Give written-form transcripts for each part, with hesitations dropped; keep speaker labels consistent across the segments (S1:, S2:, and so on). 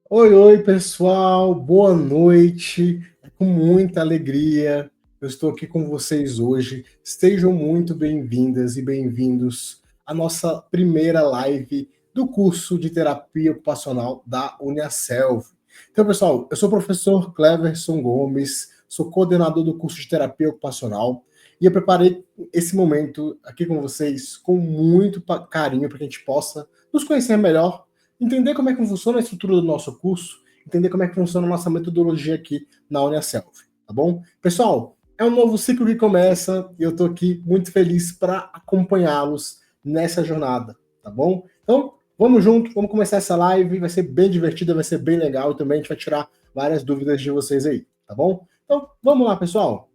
S1: Oi, oi, pessoal, boa noite. É com muita alegria eu estou aqui com vocês hoje. Sejam muito bem-vindas e bem-vindos à nossa primeira live do curso de terapia ocupacional da Uniaselv. Então, pessoal, eu sou o professor Cleverson Gomes, sou coordenador do curso de terapia ocupacional e eu preparei esse momento aqui com vocês com muito carinho para que a gente possa nos conhecer melhor, entender como é que funciona a estrutura do nosso curso, entender como é que funciona a nossa metodologia aqui na Uniaselv, tá bom? Pessoal, é um novo ciclo que começa e eu estou aqui muito feliz para acompanhá-los nessa jornada, tá bom? Então, vamos junto, vamos começar essa live, vai ser bem divertida, vai ser bem legal e também a gente vai tirar várias dúvidas de vocês aí, tá bom? Então, vamos lá, pessoal.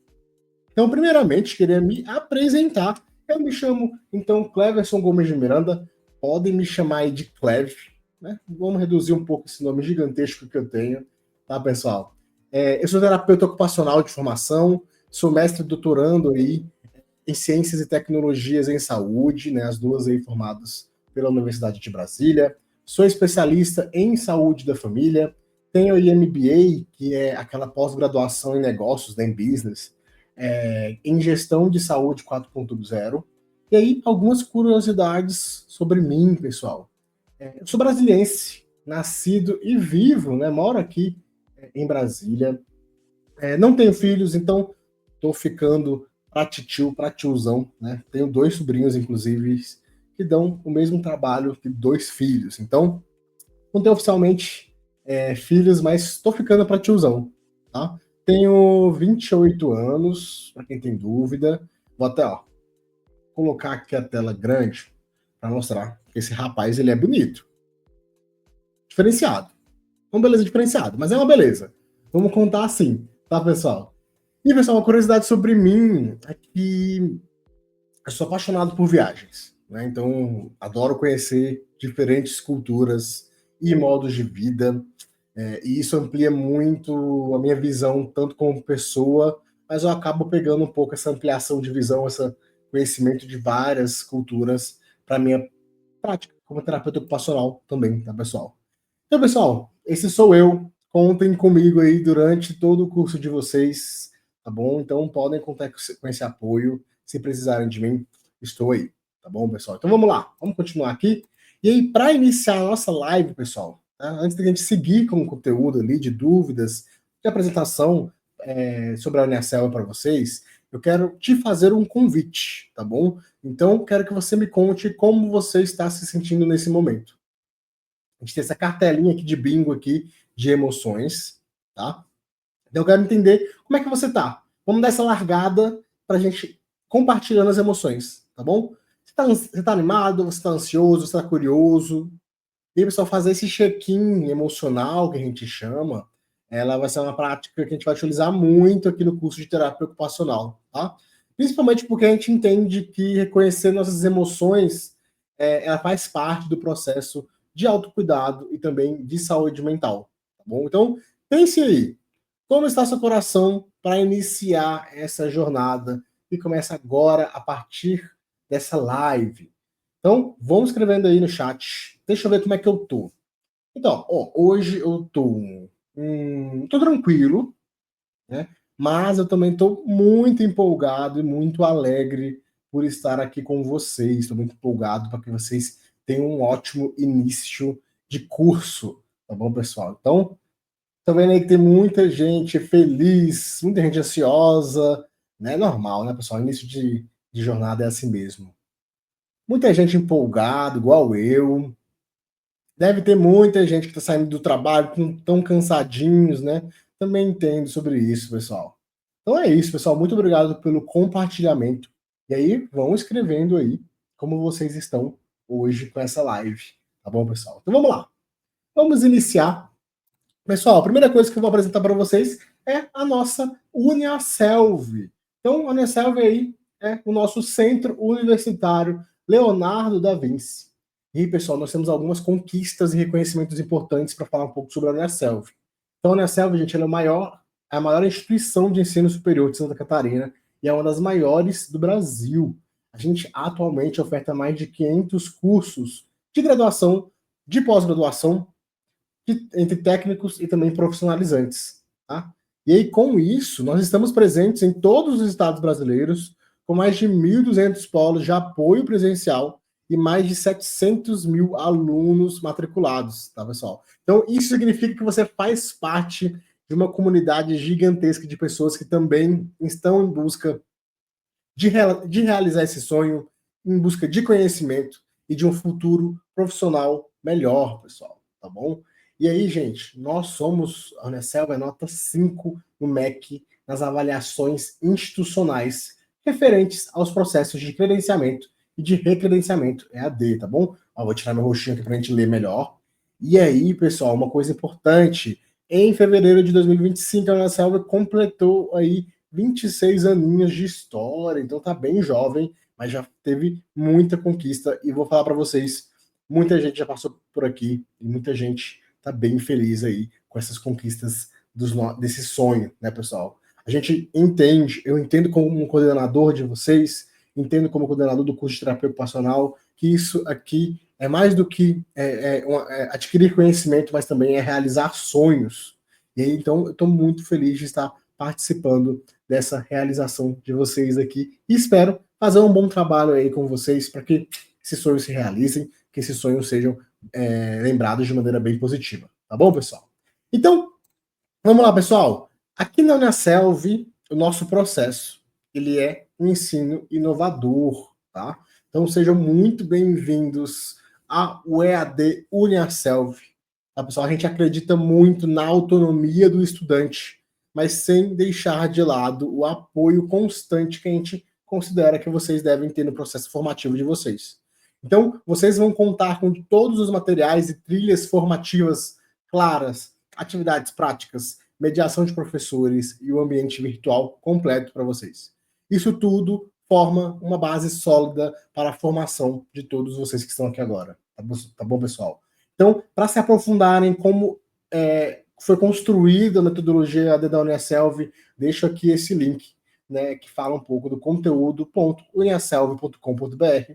S1: Então, primeiramente, queria me apresentar. Eu me chamo, então, Cleverson Gomes de Miranda. Podem me chamar aí de Clev, né? Vamos reduzir um pouco esse nome gigantesco que eu tenho, tá, pessoal? Eu sou terapeuta ocupacional de formação, sou mestre doutorando aí em Ciências e Tecnologias em Saúde, né? As duas aí formadas pela Universidade de Brasília. Sou especialista em saúde da família. Tenho o MBA, que é aquela pós-graduação em negócios, né, em business, em gestão de saúde 4.0. E aí, algumas curiosidades sobre mim, pessoal. Eu sou brasiliense, nascido e vivo, né? Moro aqui em Brasília. Não tenho filhos, então estou ficando para titio, para tiozão, né? Tenho dois sobrinhos, inclusive, que dão o mesmo trabalho que dois filhos. Então, não tenho oficialmente filhos, mas estou ficando para tiozão, tá? Tenho 28 anos, para quem tem dúvida. Vou até colocar aqui a tela grande para mostrar que esse rapaz ele é bonito, diferenciado. Uma beleza diferenciada, mas é uma beleza. Vamos contar assim, tá, pessoal? E, pessoal, uma curiosidade sobre mim é que eu sou apaixonado por viagens, né? Então, adoro conhecer diferentes culturas e modos de vida. E isso amplia muito a minha visão, tanto como pessoa, mas eu acabo pegando um pouco essa ampliação de visão, esse conhecimento de várias culturas para minha prática como terapeuta ocupacional também, tá, pessoal? Então, pessoal, esse sou eu. Contem comigo aí durante todo o curso de vocês, tá bom? Então, podem contar com esse apoio. Se precisarem de mim, estou aí, tá bom, pessoal? Então, vamos lá, vamos continuar aqui. E aí, para iniciar a nossa live, pessoal, tá? Antes da gente seguir com o conteúdo ali de dúvidas, de apresentação sobre a Unicel para vocês, eu quero te fazer um convite, tá bom? Então, quero que você me conte como você está se sentindo nesse momento. A gente tem essa cartelinha aqui de bingo aqui de emoções, tá? Então eu quero entender como é que você tá. Vamos dar essa largada pra gente compartilhando as emoções, tá bom? Você tá animado, você tá ansioso, você tá curioso. E pessoal, fazer esse check-in emocional que a gente chama, ela vai ser uma prática que a gente vai utilizar muito aqui no curso de terapia ocupacional, tá? Principalmente porque a gente entende que reconhecer nossas emoções, ela faz parte do processo de autocuidado e também de saúde mental, tá bom? Então, pense aí, como está seu coração para iniciar essa jornada que começa agora a partir dessa live? Então, vão escrevendo aí no chat. Deixa eu ver como é que eu tô. Então, hoje eu tô tranquilo, né? Mas eu também tô muito empolgado e muito alegre por estar aqui com vocês. Estou muito empolgado para que vocês tenham um ótimo início de curso, tá bom, pessoal? Então, tô vendo aí que tem muita gente feliz, muita gente ansiosa, né? Normal, né, pessoal? Início de jornada é assim mesmo. Muita gente empolgada, igual eu. Deve ter muita gente que está saindo do trabalho tão cansadinhos, né? Também entendo sobre isso, pessoal. Então é isso, pessoal. Muito obrigado pelo compartilhamento. E aí, vão escrevendo aí como vocês estão hoje com essa live. Tá bom, pessoal? Então vamos lá. Vamos iniciar. Pessoal, a primeira coisa que eu vou apresentar para vocês é a nossa Uniaselv. Então, a Uniaselv aí é o nosso centro universitário Leonardo da Vinci. E, pessoal, nós temos algumas conquistas e reconhecimentos importantes para falar um pouco sobre a Uniaselv. Então, a Uniaselv, gente, ela é a maior instituição de ensino superior de Santa Catarina e é uma das maiores do Brasil. A gente atualmente oferta mais de 500 cursos de graduação, de pós-graduação, entre técnicos e também profissionalizantes, tá? E aí, com isso, nós estamos presentes em todos os estados brasileiros, com mais de 1.200 polos de apoio presencial e mais de 700 mil alunos matriculados, tá, pessoal? Então, isso significa que você faz parte de uma comunidade gigantesca de pessoas que também estão em busca de realizar esse sonho, em busca de conhecimento e de um futuro profissional melhor, pessoal, tá bom? E aí, gente, nós somos, a Unicel é nota 5 no MEC, nas avaliações institucionais referentes aos processos de credenciamento e de recredenciamento EAD, tá bom? Ó, vou tirar meu roxinho aqui para a gente ler melhor. E aí, pessoal, uma coisa importante, em fevereiro de 2025, a Unicel completou aí 26 aninhos de história, então tá bem jovem, mas já teve muita conquista, e vou falar para vocês, muita gente já passou por aqui, e muita gente tá bem feliz aí com essas conquistas desse sonho, né, pessoal? A gente entende, eu entendo como um coordenador de vocês, entendo como coordenador do curso de terapia ocupacional, que isso aqui é mais do que adquirir conhecimento, mas também é realizar sonhos. E aí, então, eu estou muito feliz de estar participando dessa realização de vocês aqui. E espero fazer um bom trabalho aí com vocês para que esses sonhos se realizem, que esses sonhos sejam lembrados de maneira bem positiva. Tá bom, pessoal? Então, vamos lá, pessoal. Aqui na Unicelv, o nosso processo, ele é um ensino inovador, tá? Então, sejam muito bem-vindos ao EAD Unicelv. Tá, pessoal? A gente acredita muito na autonomia do estudante, mas sem deixar de lado o apoio constante que a gente considera que vocês devem ter no processo formativo de vocês. Então, vocês vão contar com todos os materiais e trilhas formativas claras, atividades práticas, mediação de professores e o ambiente virtual completo para vocês. Isso tudo forma uma base sólida para a formação de todos vocês que estão aqui agora. Tá bom, pessoal? Então, para se aprofundarem como foi construída a metodologia EAD da Unicelv, deixo aqui esse link, né, que fala um pouco do conteúdo.unicelv.com.br.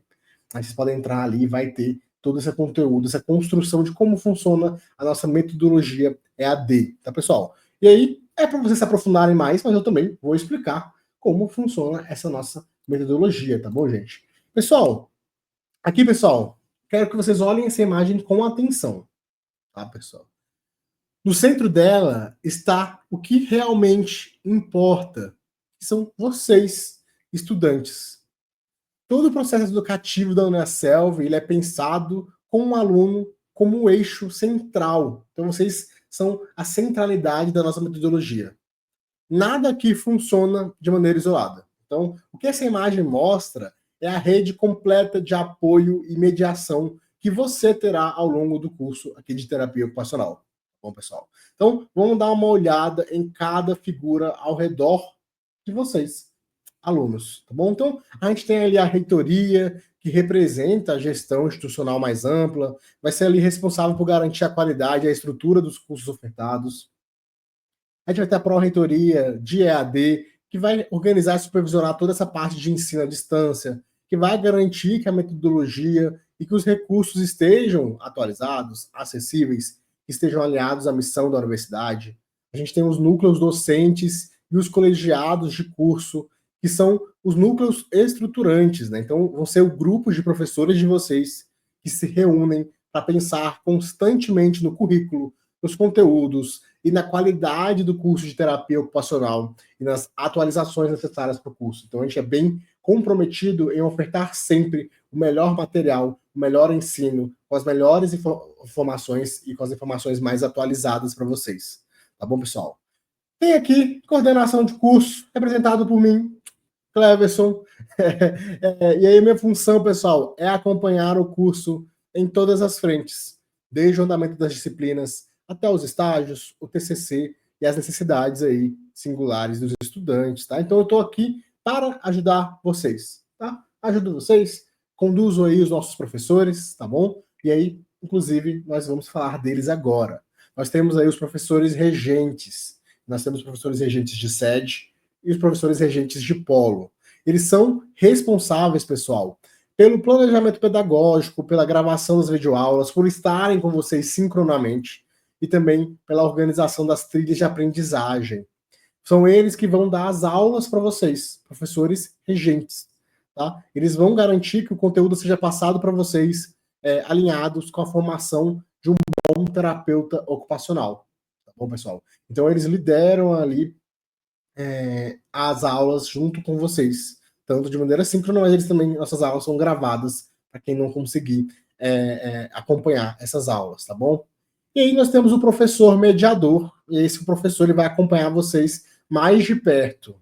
S1: Aí vocês podem entrar ali e vai ter todo esse conteúdo, essa construção de como funciona a nossa metodologia EAD, tá, pessoal? E aí, é para vocês se aprofundarem mais, mas eu também vou explicar como funciona essa nossa metodologia, tá bom, gente? Pessoal, aqui, pessoal, quero que vocês olhem essa imagem com atenção, tá, pessoal? No centro dela está o que realmente importa, que são vocês, estudantes. Todo o processo educativo da Unicelv, ele é pensado com o aluno como um eixo central. Então, vocês são a centralidade da nossa metodologia. Nada aqui funciona de maneira isolada. Então, o que essa imagem mostra é a rede completa de apoio e mediação que você terá ao longo do curso aqui de terapia ocupacional. Bom, pessoal? Então, vamos dar uma olhada em cada figura ao redor de vocês, alunos, tá bom? Então, a gente tem ali a reitoria, que representa a gestão institucional mais ampla, vai ser ali responsável por garantir a qualidade e a estrutura dos cursos ofertados. A gente vai ter a pró-reitoria de EAD, que vai organizar e supervisionar toda essa parte de ensino à distância, que vai garantir que a metodologia e que os recursos estejam atualizados, acessíveis, que estejam alinhados à missão da universidade. A gente tem os núcleos docentes e os colegiados de curso, que são os núcleos estruturantes, né? Então, vão ser o grupo de professores de vocês que se reúnem para pensar constantemente no currículo, nos conteúdos e na qualidade do curso de terapia ocupacional e nas atualizações necessárias para o curso. Então, a gente é bem comprometido em ofertar sempre o melhor material, o melhor ensino, com as melhores informações e com as informações mais atualizadas para vocês. Tá bom, pessoal? Tem aqui coordenação de curso, representado por mim, Cleverson. E aí, minha função, pessoal, é acompanhar o curso em todas as frentes, desde o andamento das disciplinas até os estágios, o TCC e as necessidades aí singulares dos estudantes, tá? Então, eu estou aqui para ajudar vocês, tá? Ajudo vocês, conduzo aí os nossos professores, tá bom? E aí, inclusive, nós vamos falar deles agora. Nós temos aí os professores regentes. Nós temos professores regentes de sede e os professores regentes de polo. Eles são responsáveis, pessoal, pelo planejamento pedagógico, pela gravação das videoaulas, por estarem com vocês sincronamente. e também pela organização das trilhas de aprendizagem. São eles que vão dar as aulas para vocês, professores regentes. Tá? Eles vão garantir que o conteúdo seja passado para vocês alinhados com a formação de um bom terapeuta ocupacional. Tá bom, pessoal? Então, eles lideram ali as aulas junto com vocês, tanto de maneira síncrona, mas eles também, nossas aulas são gravadas para quem não conseguir acompanhar essas aulas, tá bom? E aí nós temos o professor mediador, e esse professor ele vai acompanhar vocês mais de perto.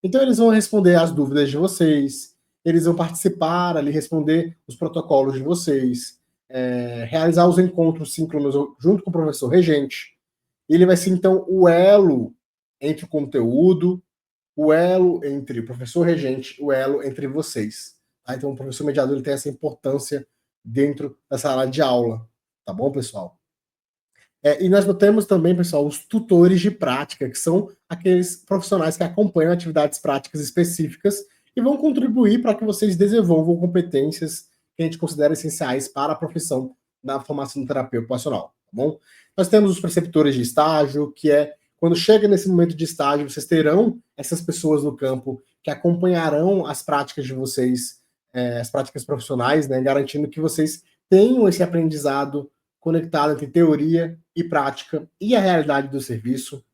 S1: Então eles vão responder as dúvidas de vocês, eles vão participar ali, responder os protocolos de vocês, realizar os encontros síncronos junto com o professor regente. Ele vai ser, então, o elo entre o conteúdo, o elo entre o professor regente, o elo entre vocês. Tá? Então o professor mediador ele tem essa importância dentro da sala de aula. Tá bom, pessoal? E nós temos também, pessoal, os tutores de prática, que são aqueles profissionais que acompanham atividades práticas específicas e vão contribuir para que vocês desenvolvam competências que a gente considera essenciais para a profissão da formação do terapeuta ocupacional, tá bom? Nós temos os preceptores de estágio, que quando chega nesse momento de estágio, vocês terão essas pessoas no campo que acompanharão as práticas de vocês, as práticas profissionais, né, garantindo que vocês tenham esse aprendizado conectado entre teoria e prática e a realidade do serviço.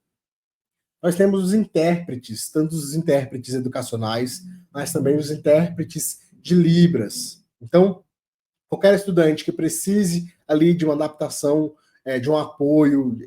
S1: Nós temos os intérpretes, tanto os intérpretes educacionais, mas também os intérpretes de Libras. Então, qualquer estudante que precise ali de uma adaptação, de um apoio,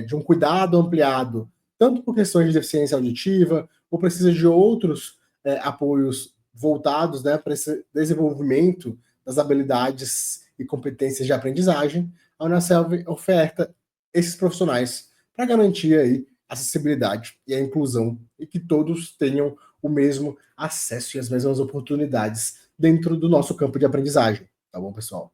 S1: de um cuidado ampliado, tanto por questões de deficiência auditiva, ou precisa de outros apoios voltados, né, para esse desenvolvimento das habilidades e competências de aprendizagem, a Unaselv oferta esses profissionais para garantir aí a acessibilidade e a inclusão e que todos tenham o mesmo acesso e as mesmas oportunidades dentro do nosso campo de aprendizagem, tá bom, pessoal?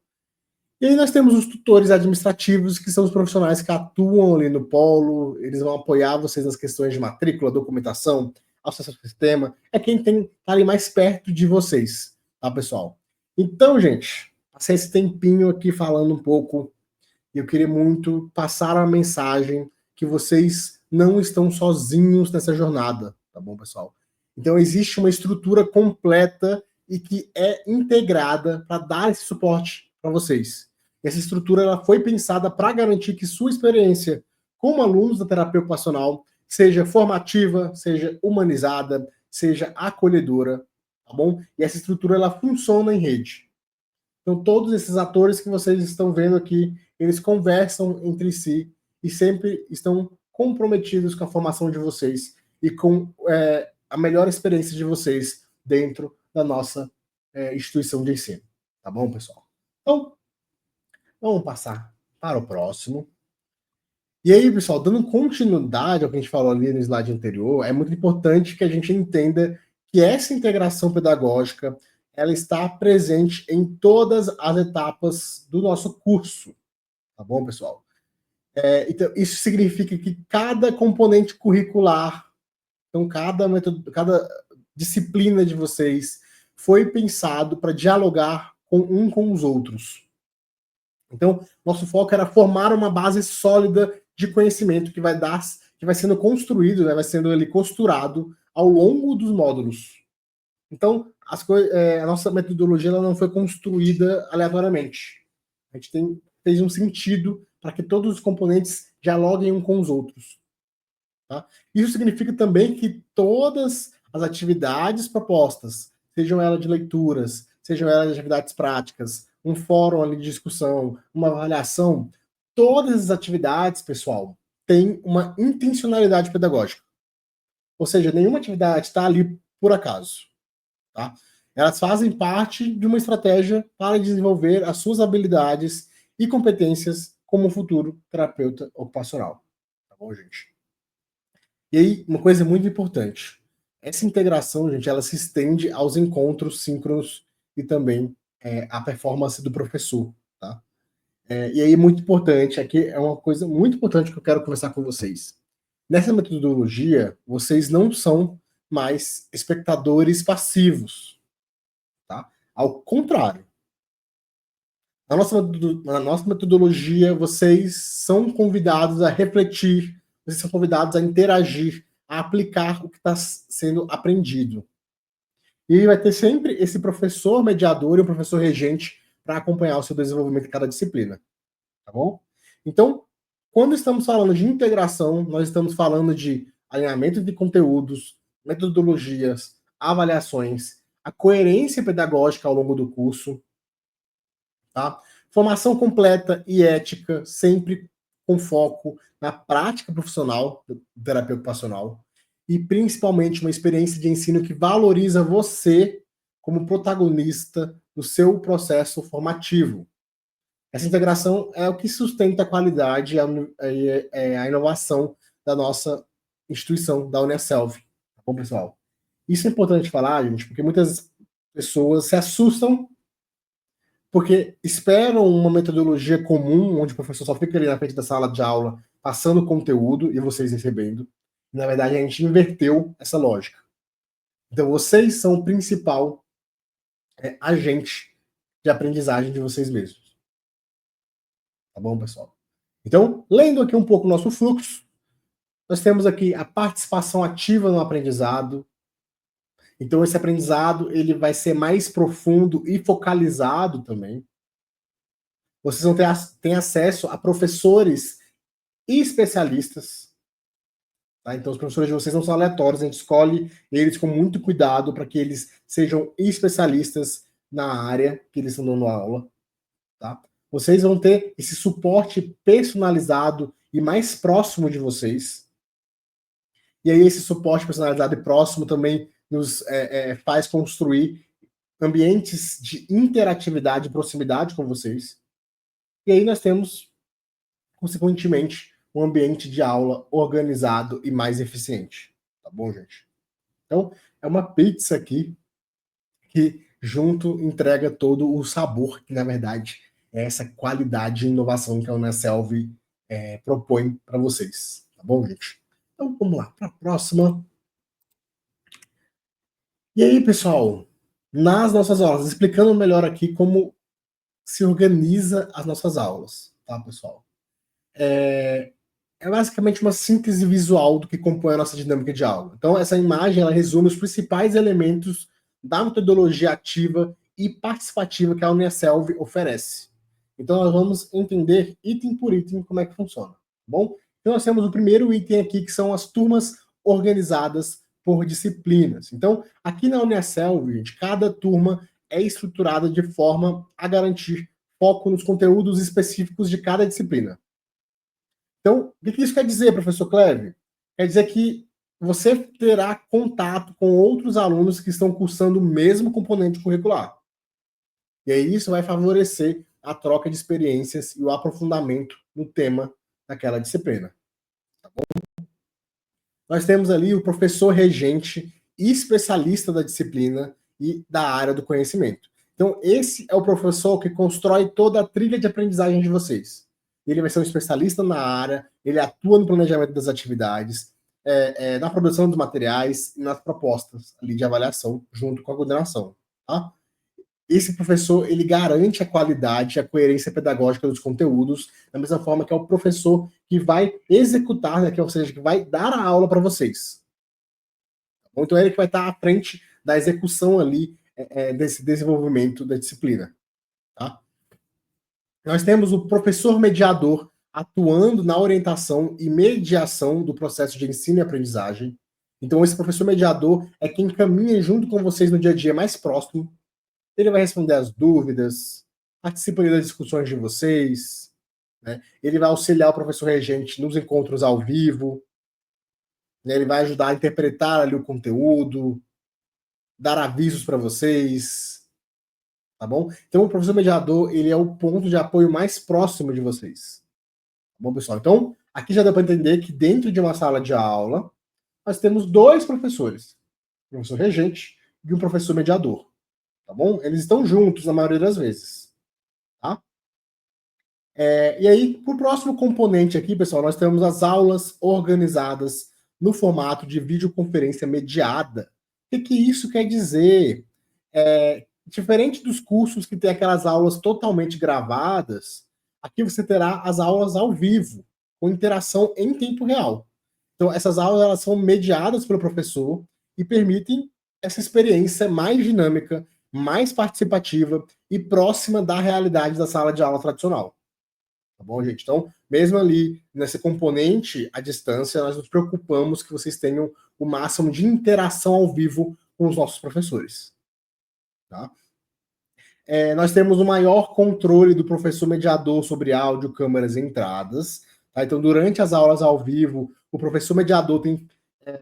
S1: E aí nós temos os tutores administrativos, que são os profissionais que atuam ali no polo, eles vão apoiar vocês nas questões de matrícula, documentação, acesso ao sistema, é quem tá ali mais perto de vocês, tá, pessoal? Então, gente, passei esse tempinho aqui falando um pouco e eu queria muito passar a mensagem que vocês não estão sozinhos nessa jornada, tá bom, pessoal? Então existe uma estrutura completa e que é integrada para dar esse suporte para vocês. Essa estrutura ela foi pensada para garantir que sua experiência como alunos da terapia ocupacional seja formativa, seja humanizada, seja acolhedora, tá bom? E essa estrutura ela funciona em rede. Então todos esses atores que vocês estão vendo aqui, eles conversam entre si e sempre estão comprometidos com a formação de vocês e com a melhor experiência de vocês dentro da nossa instituição de ensino. Tá bom, pessoal? Então, vamos passar para o próximo. E aí, pessoal, dando continuidade ao que a gente falou ali no slide anterior, é muito importante que a gente entenda que essa integração pedagógica ela está presente em todas as etapas do nosso curso. Tá bom, pessoal? Então, isso significa que cada componente curricular, então cada disciplina de vocês foi pensado para dialogar com os outros. Então, nosso foco era formar uma base sólida de conhecimento que vai sendo construído, né, vai sendo ali costurado ao longo dos módulos. Então, a nossa metodologia ela não foi construída aleatoriamente. A gente fez um sentido para que todos os componentes dialoguem uns com os outros. Tá? Isso significa também que todas as atividades propostas, sejam elas de leituras, sejam elas de atividades práticas, um fórum ali de discussão, uma avaliação, todas as atividades, pessoal, têm uma intencionalidade pedagógica. Ou seja, nenhuma atividade está ali por acaso. Tá? Elas fazem parte de uma estratégia para desenvolver as suas habilidades e competências como futuro terapeuta ocupacional. Tá bom, gente? E aí, uma coisa muito importante. Essa integração, gente, ela se estende aos encontros síncronos e também à performance do professor, tá? E aí, muito importante, aqui é uma coisa muito importante que eu quero conversar com vocês. Nessa metodologia, vocês não são mais espectadores passivos, tá? Ao contrário. Na nossa metodologia, vocês são convidados a refletir, vocês são convidados a interagir, a aplicar o que está sendo aprendido. E vai ter sempre esse professor mediador e o professor regente para acompanhar o seu desenvolvimento em cada disciplina. Tá bom? Então, quando estamos falando de integração, nós estamos falando de alinhamento de conteúdos, metodologias, avaliações, a coerência pedagógica ao longo do curso, tá? Formação completa e ética, sempre com foco na prática profissional da terapia ocupacional e principalmente uma experiência de ensino que valoriza você como protagonista do seu processo formativo. Essa integração é o que sustenta a qualidade e a inovação da nossa instituição, da Uniaselv. Tá bom, pessoal? Isso é importante falar, gente, porque muitas pessoas se assustam porque esperam uma metodologia comum, onde o professor só fica ali na frente da sala de aula, passando conteúdo e vocês recebendo. Na verdade, a gente inverteu essa lógica. Então, vocês são o principal agente de aprendizagem de vocês mesmos. Tá bom, pessoal? Então, lendo aqui um pouco o nosso fluxo, nós temos aqui a participação ativa no aprendizado. Então, esse aprendizado ele vai ser mais profundo e focalizado também. Vocês vão ter acesso a professores e especialistas. Tá? Então, os professores de vocês não são aleatórios, a gente escolhe eles com muito cuidado para que eles sejam especialistas na área que eles estão dando aula. Tá? Vocês vão ter esse suporte personalizado e mais próximo de vocês. E aí, esse suporte personalizado e próximo também nos faz construir ambientes de interatividade e proximidade com vocês. E aí nós temos, consequentemente, um ambiente de aula organizado e mais eficiente. Tá bom, gente? Então, é uma pizza aqui que junto entrega todo o sabor, que na verdade é essa qualidade e inovação que a Uniaselv propõe para vocês. Tá bom, gente? Então, vamos lá para a próxima. E aí, pessoal, nas nossas aulas, explicando melhor aqui como se organiza as nossas aulas, tá, pessoal? É basicamente uma síntese visual do que compõe a nossa dinâmica de aula. Então, essa imagem, ela resume os principais elementos da metodologia ativa e participativa que a Uniaselv oferece. Então, nós vamos entender item por item como é que funciona, tá bom? Então, nós temos o primeiro item aqui, que são as turmas organizadas por disciplinas. Então, aqui na Uniaselv, gente, cada turma é estruturada de forma a garantir foco nos conteúdos específicos de cada disciplina. Então, o que isso quer dizer, professor Cleve? Quer dizer que você terá contato com outros alunos que estão cursando o mesmo componente curricular. E aí isso vai favorecer a troca de experiências e o aprofundamento no tema daquela disciplina. Tá bom? Nós temos ali o professor regente e especialista da disciplina e da área do conhecimento. Então, esse é o professor que constrói toda a trilha de aprendizagem de vocês. Ele vai ser um especialista na área, ele atua no planejamento das atividades, na produção dos materiais e nas propostas ali de avaliação, junto com a coordenação. Tá? Esse professor, ele garante a qualidade e a coerência pedagógica dos conteúdos, da mesma forma que é o professor que vai executar, né, ou seja, que vai dar a aula para vocês. Então, ele que vai estar à frente da execução ali desse desenvolvimento da disciplina. Tá? Nós temos o professor mediador atuando na orientação e mediação do processo de ensino e aprendizagem. Então, esse professor mediador é quem caminha junto com vocês no dia a dia mais próximo. Ele vai responder as dúvidas, participa das discussões de vocês, né? Ele vai auxiliar o professor regente nos encontros ao vivo, né? Ele vai ajudar a interpretar ali o conteúdo, dar avisos para vocês, tá bom? Então, o professor mediador, ele é o ponto de apoio mais próximo de vocês. Tá bom, pessoal? Então, aqui já dá para entender que dentro de uma sala de aula, nós temos dois professores, um professor regente e um professor mediador. Tá bom? Eles estão juntos na maioria das vezes. Tá? E aí, para o próximo componente aqui, pessoal, nós temos as aulas organizadas no formato de videoconferência mediada. O que isso quer dizer? Diferente dos cursos que tem aquelas aulas totalmente gravadas, aqui você terá as aulas ao vivo, com interação em tempo real. Então, essas aulas elas são mediadas pelo professor e permitem essa experiência mais dinâmica, mais participativa e próxima da realidade da sala de aula tradicional. Tá bom, gente? Então, mesmo ali nesse componente à distância, nós nos preocupamos que vocês tenham o máximo de interação ao vivo com os nossos professores. Tá? Nós temos o maior controle do professor mediador sobre áudio, câmeras e entradas. Tá? Então, durante as aulas ao vivo, o professor mediador tem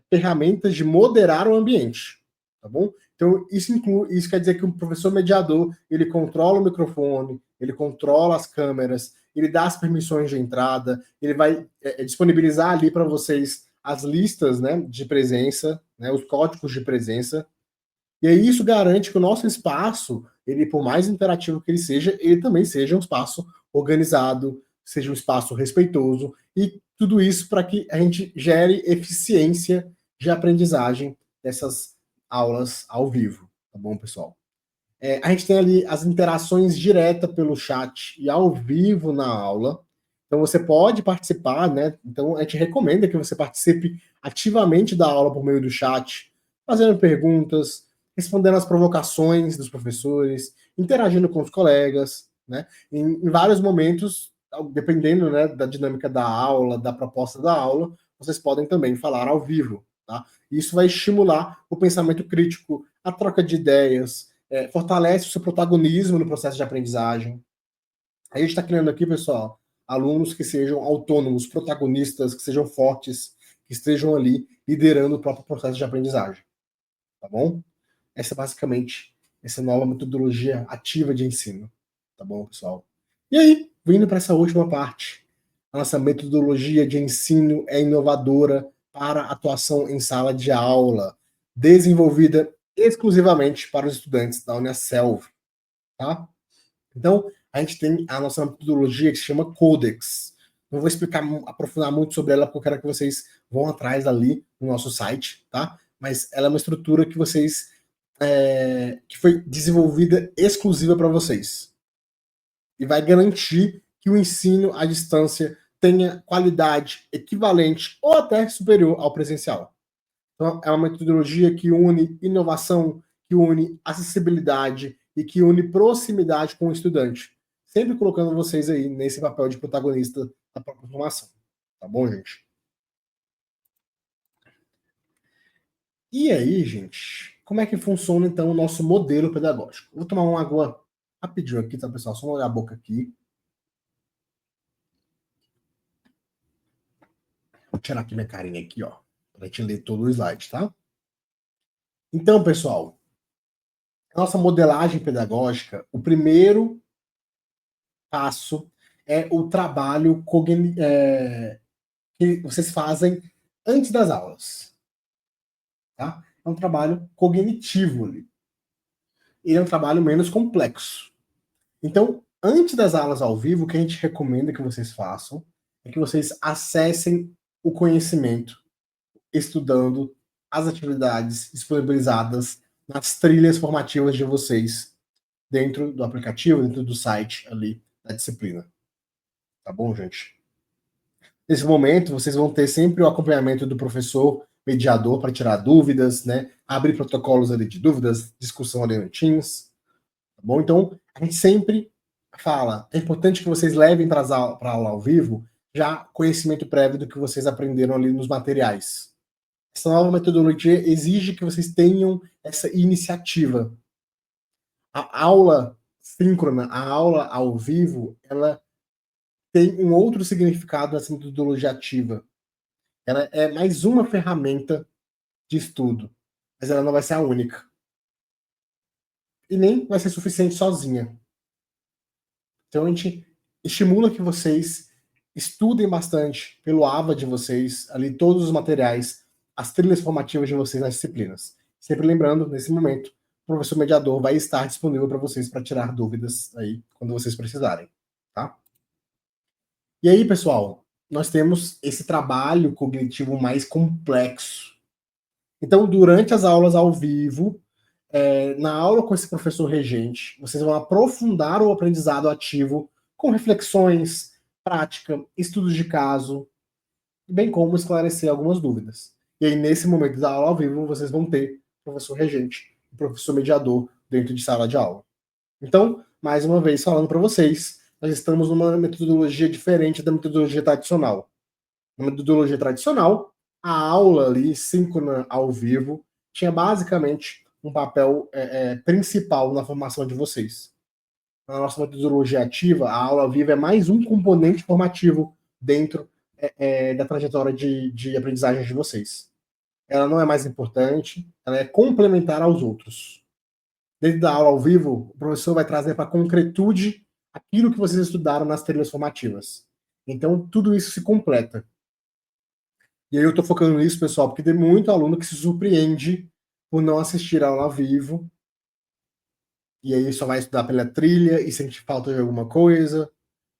S1: ferramentas de moderar o ambiente. Tá bom? Então, isso quer dizer que o professor mediador, ele controla o microfone, ele controla as câmeras, ele dá as permissões de entrada, ele vai disponibilizar ali para vocês as listas, né, de presença, né, os códigos de presença. E aí isso garante que o nosso espaço, ele, por mais interativo que ele seja, ele também seja um espaço organizado, seja um espaço respeitoso, e tudo isso para que a gente gere eficiência de aprendizagem dessas aulas ao vivo, tá bom, pessoal? A gente tem ali as interações diretas pelo chat e ao vivo na aula. Então você pode participar, né? Então a gente recomenda que você participe ativamente da aula por meio do chat, fazendo perguntas, respondendo às provocações dos professores, interagindo com os colegas, né? Em vários momentos, dependendo, né, da dinâmica da aula, da proposta da aula, vocês podem também falar ao vivo, tá? Isso vai estimular o pensamento crítico, a troca de ideias, fortalece o seu protagonismo no processo de aprendizagem. A gente está criando aqui, pessoal, alunos que sejam autônomos, protagonistas, que sejam fortes, que estejam ali liderando o próprio processo de aprendizagem. Tá bom? Essa é basicamente essa nova metodologia ativa de ensino. Tá bom, pessoal? E aí, vindo para essa última parte, a nossa metodologia de ensino é inovadora para atuação em sala de aula, desenvolvida exclusivamente para os estudantes da Uniaselv, tá? Então, a gente tem a nossa metodologia que se chama Codex. Não vou explicar, aprofundar muito sobre ela, porque eu quero que vocês vão atrás ali no nosso site, tá? Mas ela é uma estrutura que vocês que foi desenvolvida exclusiva para vocês e vai garantir que o ensino à distância tenha qualidade equivalente ou até superior ao presencial. Então, é uma metodologia que une inovação, que une acessibilidade e que une proximidade com o estudante, sempre colocando vocês aí nesse papel de protagonista da própria formação. Tá bom, gente? E aí, gente, como é que funciona então o nosso modelo pedagógico? Vou tomar uma água rapidinho aqui, tá, pessoal? Só molhar a boca aqui. Vou tirar aqui minha carinha aqui, ó, pra gente ler todo o slide, tá? Então, pessoal, nossa modelagem pedagógica, o primeiro passo é o trabalho que vocês fazem antes das aulas. Tá? É um trabalho cognitivo ali. Ele é um trabalho menos complexo. Então, antes das aulas ao vivo, o que a gente recomenda que vocês façam é que vocês acessem o conhecimento estudando as atividades disponibilizadas nas trilhas formativas de vocês dentro do aplicativo, dentro do site ali da disciplina. Tá bom, gente? Nesse momento, vocês vão ter sempre o acompanhamento do professor mediador para tirar dúvidas, né? Abrir protocolos ali de dúvidas, discussão ali no Teams. Tá bom? Então, a gente sempre fala, é importante que vocês levem para a aula ao vivo já conhecimento prévio do que vocês aprenderam ali nos materiais. Essa nova metodologia exige que vocês tenham essa iniciativa. A aula síncrona, a aula ao vivo, ela tem um outro significado nessa metodologia ativa. Ela é mais uma ferramenta de estudo, mas ela não vai ser a única. E nem vai ser suficiente sozinha. Então a gente estimula que vocês estudem bastante pelo AVA de vocês, ali todos os materiais, as trilhas formativas de vocês nas disciplinas. Sempre lembrando, nesse momento, o professor mediador vai estar disponível para vocês para tirar dúvidas aí quando vocês precisarem, tá? E aí, pessoal, nós temos esse trabalho cognitivo mais complexo. Então, durante as aulas ao vivo, Na aula com esse professor regente, vocês vão aprofundar o aprendizado ativo com reflexões, prática, estudos de caso, bem como esclarecer algumas dúvidas. E aí, nesse momento da aula ao vivo, vocês vão ter o professor regente, o professor mediador dentro de sala de aula. Então, mais uma vez, falando para vocês, nós estamos numa metodologia diferente da metodologia tradicional. Na metodologia tradicional, a aula ali, síncrona ao vivo, tinha basicamente um papel principal na formação de vocês. Na nossa metodologia ativa, a aula ao vivo é mais um componente formativo dentro da trajetória de aprendizagem de vocês. Ela não é mais importante, ela é complementar aos outros. Dentro da aula ao vivo, o professor vai trazer para a concretude aquilo que vocês estudaram nas trilhas formativas. Então, tudo isso se completa. E aí eu estou focando nisso, pessoal, porque tem muito aluno que se surpreende por não assistir a aula ao vivo, e aí só vai estudar pela trilha e sente falta de alguma coisa,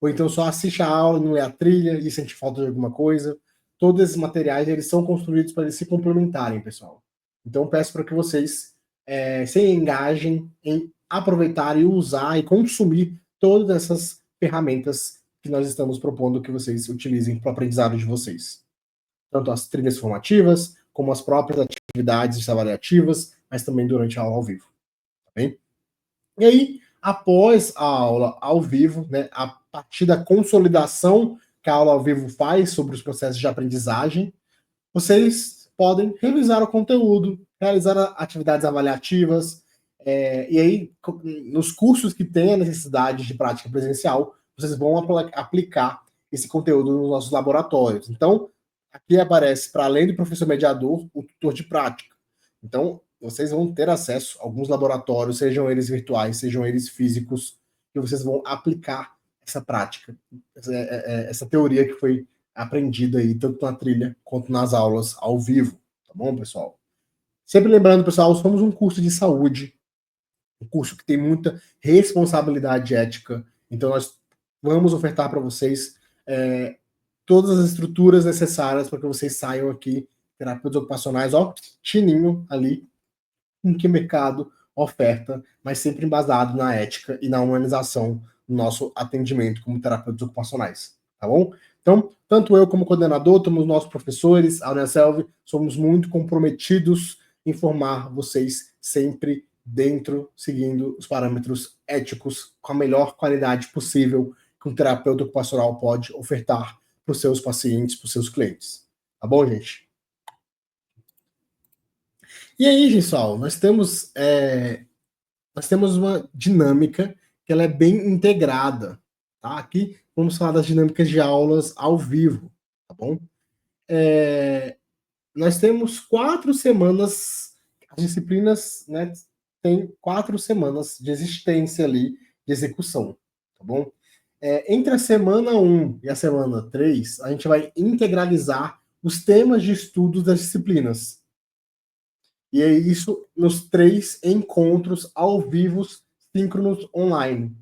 S1: ou então só assiste a aula e não lê a trilha e sente falta de alguma coisa. Todos esses materiais, eles são construídos para eles se complementarem, pessoal. Então, peço para que vocês se engajem em aproveitar e usar e consumir todas essas ferramentas que nós estamos propondo que vocês utilizem para o aprendizado de vocês. Tanto as trilhas formativas, como as próprias atividades avaliativas, mas também durante a aula ao vivo. Tá bem? E aí, após a aula ao vivo, né, a partir da consolidação que a aula ao vivo faz sobre os processos de aprendizagem, vocês podem revisar o conteúdo, realizar atividades avaliativas, e aí, nos cursos que têm a necessidade de prática presencial, vocês vão aplicar esse conteúdo nos nossos laboratórios. Então, aqui aparece, para além do professor mediador, o tutor de prática. Então, vocês vão ter acesso a alguns laboratórios, sejam eles virtuais, sejam eles físicos, que vocês vão aplicar essa prática, essa teoria que foi aprendida aí, tanto na trilha quanto nas aulas ao vivo. Tá bom, pessoal? Sempre lembrando, pessoal, somos um curso de saúde, um curso que tem muita responsabilidade ética, então nós vamos ofertar para vocês todas as estruturas necessárias para que vocês saiam aqui, terapeutas ocupacionais, ó, chininho ali, em que mercado oferta, mas sempre embasado na ética e na humanização do nosso atendimento como terapeutas ocupacionais, tá bom? Então, tanto eu como coordenador, como os nossos professores, a Unicelv, somos muito comprometidos em formar vocês sempre dentro, seguindo os parâmetros éticos com a melhor qualidade possível que um terapeuta ocupacional pode ofertar para os seus pacientes, para os seus clientes. Tá bom, gente? E aí, pessoal, nós temos uma dinâmica que ela é bem integrada, tá? Aqui vamos falar das dinâmicas de aulas ao vivo, tá bom? Nós temos 4 semanas, as disciplinas, né, tem 4 semanas de existência ali, de execução, tá bom? Entre a semana 1 e a semana 3, a gente vai integralizar os temas de estudo das disciplinas. E é isso nos 3 encontros ao vivo, síncronos online,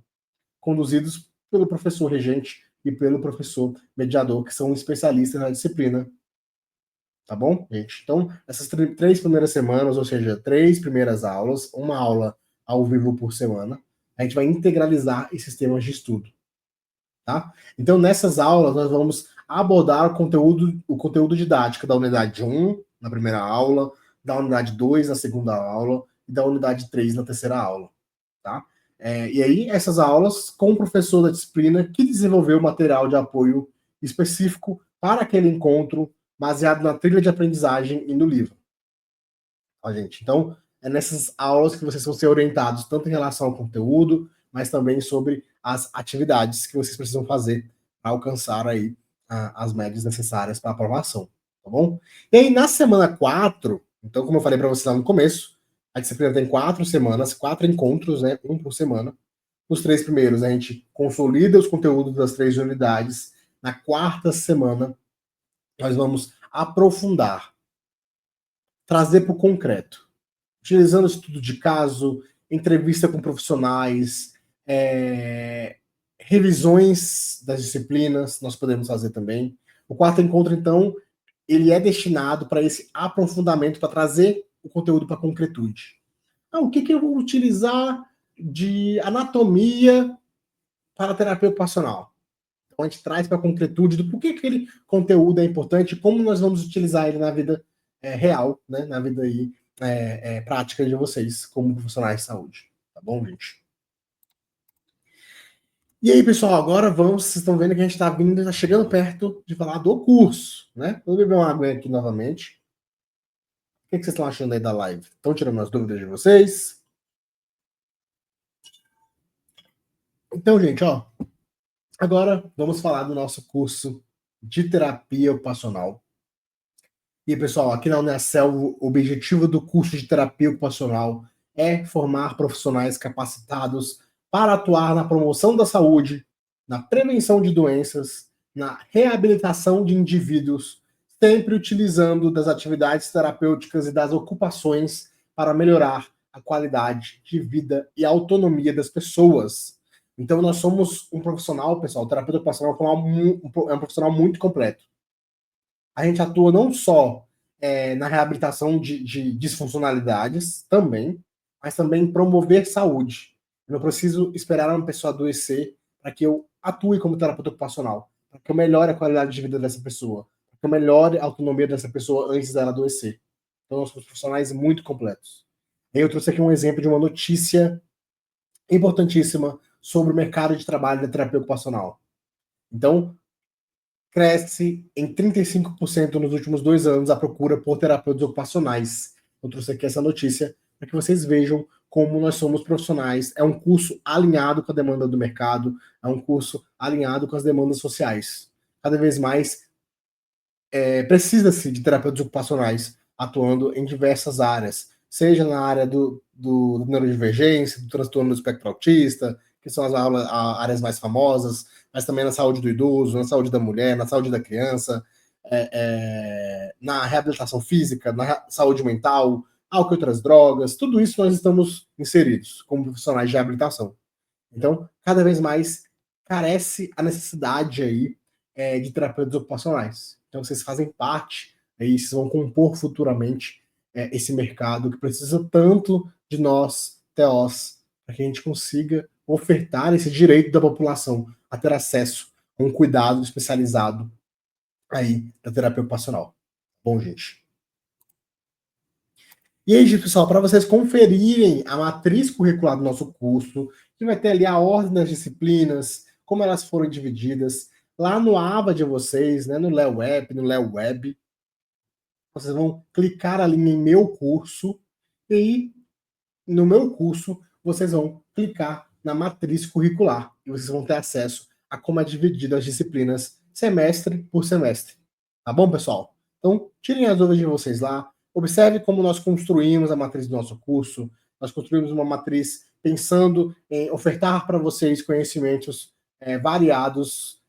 S1: conduzidos pelo professor regente e pelo professor mediador, que são especialistas na disciplina. Tá bom, gente? Então, essas 3 primeiras semanas, ou seja, 3 primeiras aulas, uma aula ao vivo por semana, a gente vai integralizar esses temas de estudo. Tá? Então, nessas aulas, nós vamos abordar o conteúdo didático da unidade 1, na primeira aula, da unidade 2, na segunda aula, e da unidade 3, na terceira aula. Tá? E aí, essas aulas com o professor da disciplina que desenvolveu material de apoio específico para aquele encontro, baseado na trilha de aprendizagem e no livro. Ó, gente, então, é nessas aulas que vocês vão ser orientados tanto em relação ao conteúdo, mas também sobre as atividades que vocês precisam fazer para alcançar aí as médias necessárias para aprovação, tá bom? E aí, na semana 4, então, como eu falei para vocês lá no começo, a disciplina tem 4 semanas, 4 encontros, né, um por semana. Nos 3 primeiros, a gente consolida os conteúdos das 3 unidades. Na 4ª semana, nós vamos aprofundar, trazer para o concreto, utilizando estudo de caso, entrevista com profissionais, revisões das disciplinas, nós podemos fazer também. O 4º encontro, então, ele é destinado para esse aprofundamento, para trazer o conteúdo para a concretude. o que eu vou utilizar de anatomia para terapia ocupacional? Então a gente traz para a concretude do porquê aquele conteúdo é importante, como nós vamos utilizar ele na vida real, né, na vida aí, prática de vocês, como profissionais de saúde. Tá bom, gente? E aí, pessoal, agora vamos, vocês estão vendo que a gente está vindo, está chegando perto de falar do curso, né? Vou beber uma água aqui novamente. O que vocês estão achando aí da live? Estão tirando as dúvidas de vocês? Então, gente, ó, agora vamos falar do nosso curso de terapia ocupacional. E, pessoal, aqui na Unicel, o objetivo do curso de terapia ocupacional é formar profissionais capacitados para atuar na promoção da saúde, na prevenção de doenças, na reabilitação de indivíduos, sempre utilizando das atividades terapêuticas e das ocupações para melhorar a qualidade de vida e autonomia das pessoas. Então, nós somos um profissional, pessoal, o terapeuta ocupacional é um profissional muito completo. A gente atua não só na reabilitação de disfuncionalidades, também, mas também em promover saúde. Eu não preciso esperar uma pessoa adoecer para que eu atue como terapeuta ocupacional, para que eu melhore a qualidade de vida dessa pessoa, para que eu melhore a autonomia dessa pessoa antes dela adoecer. Então, nós somos profissionais muito completos. E eu trouxe aqui um exemplo de uma notícia importantíssima sobre o mercado de trabalho da terapia ocupacional. Então, cresce em 35% nos últimos 2 anos a procura por terapeutas ocupacionais. Eu trouxe aqui essa notícia para que vocês vejam como nós somos profissionais. É um curso alinhado com a demanda do mercado, é um curso alinhado com as demandas sociais. Cada vez mais precisa-se de terapeutas ocupacionais atuando em diversas áreas, seja na área do neurodivergência, do transtorno do espectro autista, que são as áreas mais famosas, mas também na saúde do idoso, na saúde da mulher, na saúde da criança, na reabilitação física, na saúde mental, álcool e outras drogas, tudo isso nós estamos inseridos como profissionais de reabilitação. Então, cada vez mais carece a necessidade aí de terapeutas ocupacionais. Então, vocês fazem parte, aí vocês vão compor futuramente esse mercado que precisa tanto de nós, TOs, para que a gente consiga ofertar esse direito da população a ter acesso a um cuidado especializado aí da terapia ocupacional. Bom, gente. E aí, pessoal, para vocês conferirem a matriz curricular do nosso curso, que vai ter ali a ordem das disciplinas, como elas foram divididas, lá no aba de vocês, né, no Léo App, no Léo Web, vocês vão clicar ali em meu curso, e aí, no meu curso, vocês vão clicar na matriz curricular, e vocês vão ter acesso a como é dividida as disciplinas semestre por semestre. Tá bom, pessoal? Então, tirem as dúvidas de vocês lá, observe como nós construímos a matriz do nosso curso. Nós construímos uma matriz pensando em ofertar para vocês conhecimentos variados.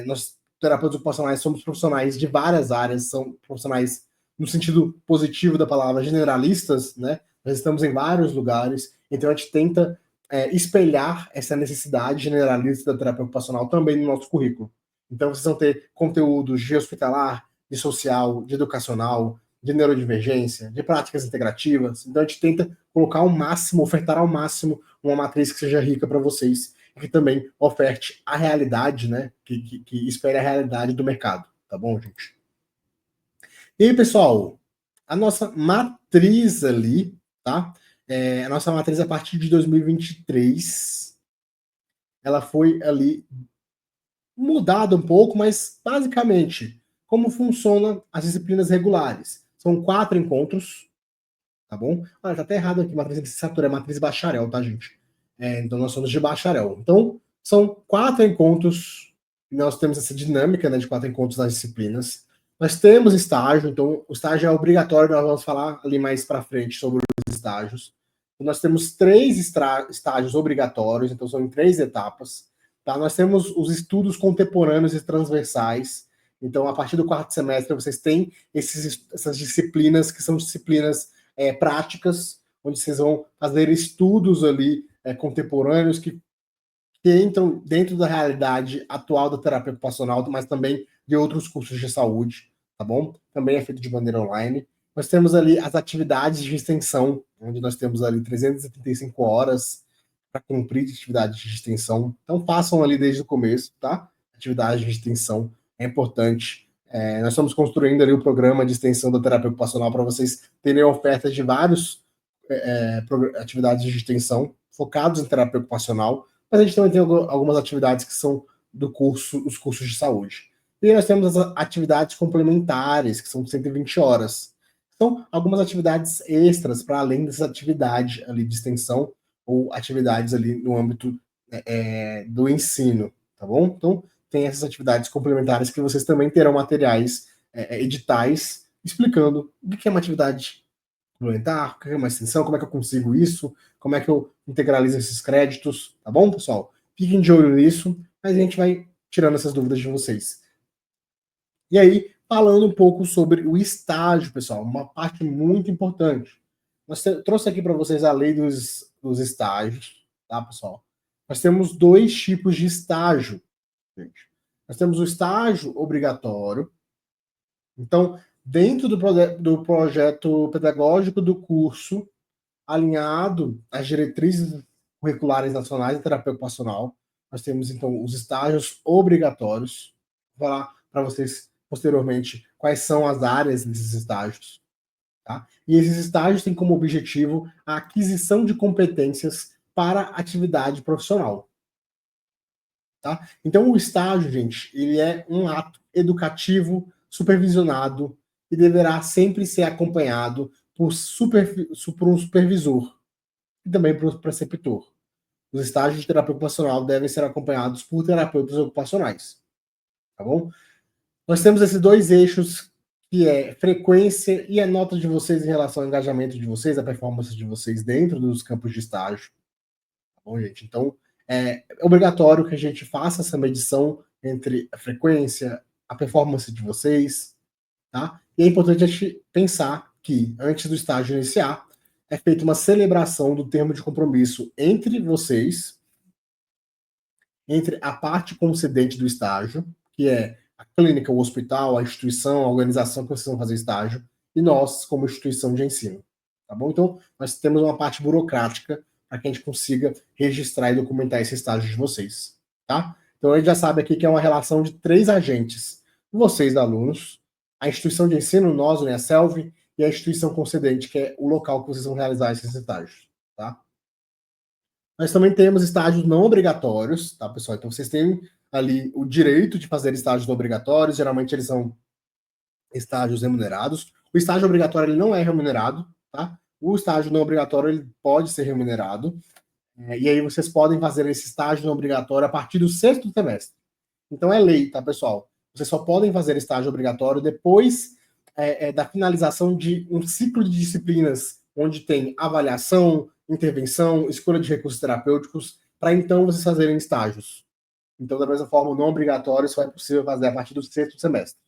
S1: Nós, terapeutas ocupacionais, somos profissionais de várias áreas, são profissionais no sentido positivo da palavra, generalistas, né? Nós estamos em vários lugares, então a gente tenta espelhar essa necessidade generalista da terapia ocupacional também no nosso currículo. Então vocês vão ter conteúdos de hospitalar, de social, de educacional, de neurodivergência, de práticas integrativas. Então a gente tenta colocar ao máximo, ofertar ao máximo uma matriz que seja rica para vocês e que também oferte a realidade, né? Que espere a realidade do mercado, tá bom, gente? E aí, pessoal, a nossa matriz ali, tá? A nossa matriz a partir de 2023, ela foi ali mudada um pouco, mas basicamente como funcionam as disciplinas regulares. São 4 encontros, tá bom? Olha, tá até errado aqui, matriz de licenciatura, é matriz bacharel, tá, gente? Então nós somos de bacharel. Então, são 4 encontros, nós temos essa dinâmica, né, de 4 encontros nas disciplinas. Nós temos estágio, então o estágio é obrigatório, nós vamos falar ali mais para frente sobre os estágios. Nós temos 3 estágios obrigatórios, então são em 3 etapas. Tá? Nós temos os estudos contemporâneos e transversais. Então, a partir do 4º semestre, vocês têm essas disciplinas, que são disciplinas práticas, onde vocês vão fazer estudos ali contemporâneos que entram dentro da realidade atual da terapia ocupacional, mas também de outros cursos de saúde, tá bom? Também é feito de maneira online. Nós temos ali as atividades de extensão, onde nós temos ali 335 horas para cumprir de atividades de extensão. Então, façam ali desde o começo, tá? Atividade de extensão é importante. Nós estamos construindo ali o programa de extensão da terapia ocupacional para vocês terem ofertas de vários atividades de extensão focados em terapia ocupacional, mas a gente também tem algumas atividades que são do curso, os cursos de saúde. E nós temos as atividades complementares, que são 120 horas. Então, algumas atividades extras para além dessa atividade ali de extensão ou atividades ali no âmbito do ensino, tá bom? Então, tem essas atividades complementares que vocês também terão materiais editais explicando o que é uma atividade complementar, o que é uma extensão, como é que eu consigo isso, como é que eu integralizo esses créditos, tá bom, pessoal? Fiquem de olho nisso, mas a gente vai tirando essas dúvidas de vocês. E aí, falando um pouco sobre o estágio, pessoal, uma parte muito importante. Trouxe aqui para vocês a lei dos estágios, tá, pessoal? Nós temos dois tipos de estágio, gente. Nós temos o estágio obrigatório. Então, dentro do projeto pedagógico do curso, alinhado às diretrizes curriculares nacionais de terapia ocupacional, nós temos, então, os estágios obrigatórios. Vou falar para vocês, posteriormente, quais são as áreas desses estágios. Tá? E esses estágios têm como objetivo a aquisição de competências para a atividade profissional. Tá? Então, o estágio, gente, ele é um ato educativo, supervisionado e deverá sempre ser acompanhado por um supervisor e também por um preceptor. Os estágios de terapia ocupacional devem ser acompanhados por terapeutas ocupacionais. Tá bom? Nós temos esses dois eixos, que é frequência e a nota de vocês em relação ao engajamento de vocês, a performance de vocês dentro dos campos de estágio. Tá bom, gente? Então, é obrigatório que a gente faça essa medição entre a frequência, a performance de vocês, tá? E é importante a gente pensar que, antes do estágio iniciar, é feita uma celebração do termo de compromisso entre vocês, entre a parte concedente do estágio, que é a clínica, o hospital, a instituição, a organização que vocês vão fazer estágio, e nós, como instituição de ensino. Tá bom? Então, nós temos uma parte burocrática para que a gente consiga registrar e documentar esse estágio de vocês. Tá? Então, a gente já sabe aqui que é uma relação de três agentes. Vocês, alunos, a instituição de ensino, nós, né, a Selvi, e a instituição concedente, que é o local que vocês vão realizar esses estágios. Tá? Nós também temos estágios não obrigatórios, tá, pessoal? Então, vocês têm ali o direito de fazer estágios não obrigatórios, geralmente eles são estágios remunerados. O estágio obrigatório ele não é remunerado, tá? O estágio não obrigatório ele pode ser remunerado, e aí vocês podem fazer esse estágio não obrigatório a partir do sexto semestre. Então é lei, tá, pessoal? Vocês só podem fazer estágio obrigatório depois da finalização de um ciclo de disciplinas onde tem avaliação, intervenção, escolha de recursos terapêuticos, para então vocês fazerem estágios. Então, da mesma forma, o não obrigatório isso é possível fazer a partir do sexto semestre.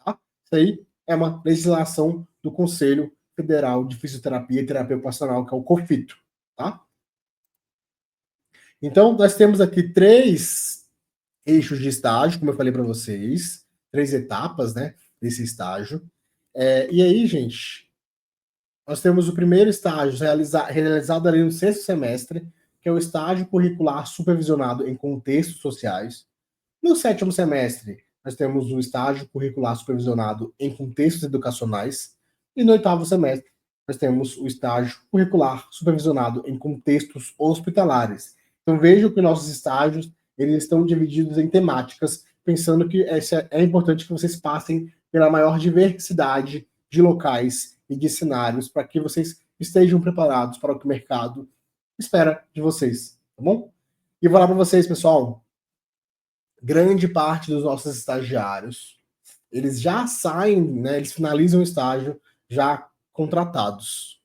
S1: Tá? Isso aí é uma legislação do Conselho Federal de Fisioterapia e Terapia Ocupacional, que é o COFITO. Tá? Então, nós temos aqui três eixos de estágio, como eu falei para vocês, três etapas, né, desse estágio. E aí, gente, nós temos o primeiro estágio realizado ali no sexto semestre, que é o estágio curricular supervisionado em contextos sociais. No sétimo semestre, nós temos o estágio curricular supervisionado em contextos educacionais. E no oitavo semestre, nós temos o estágio curricular supervisionado em contextos hospitalares. Então vejam que nossos estágios eles estão divididos em temáticas, pensando que é importante que vocês passem pela maior diversidade de locais e de cenários para que vocês estejam preparados para o que o mercado espera de vocês, tá bom? E eu vou lá para vocês, pessoal, grande parte dos nossos estagiários, eles já saem, né, eles finalizam o estágio já contratados,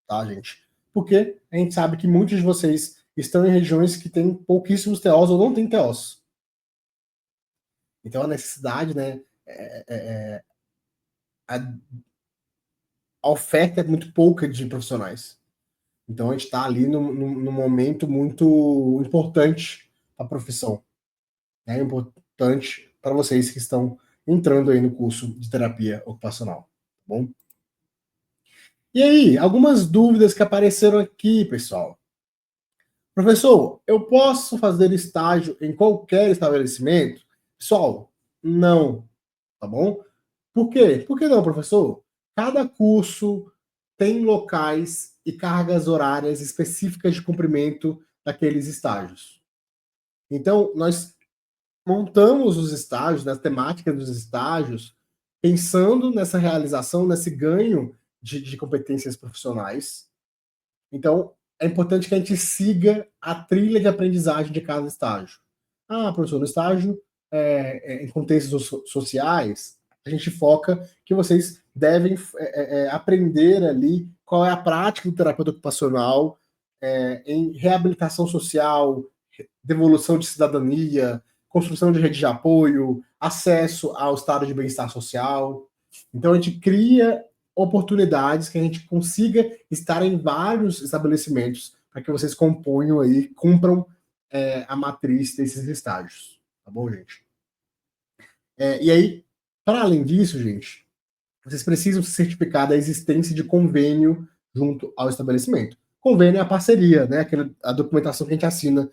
S1: tá, gente? Porque a gente sabe que muitos de vocês estão em regiões que têm pouquíssimos TOs ou não tem TOs. Então a necessidade, né, a oferta é muito pouca de profissionais. Então a gente está ali num momento muito importante para a profissão. É importante para vocês que estão entrando aí no curso de terapia ocupacional, tá bom? E aí, algumas dúvidas que apareceram aqui, pessoal. Professor, eu posso fazer estágio em qualquer estabelecimento? Pessoal, não, tá bom? Por quê? Por que não, professor? Cada curso tem locais e cargas horárias específicas de cumprimento daqueles estágios. Então, nós montamos os estágios, nas temáticas dos estágios, pensando nessa realização, nesse ganho de competências profissionais. Então, é importante que a gente siga a trilha de aprendizagem de cada estágio. Ah, professor, no estágio em contextos sociais, a gente foca que vocês devem aprender ali qual é a prática do terapeuta ocupacional em reabilitação social, devolução de cidadania, construção de rede de apoio, acesso ao estado de bem-estar social. Então, a gente cria oportunidades que a gente consiga estar em vários estabelecimentos para que vocês componham aí, cumpram a matriz desses estágios. Tá bom, gente? E aí, para além disso, gente, vocês precisam se certificar da existência de convênio junto ao estabelecimento. Convênio é a parceria, né? A documentação que a gente assina,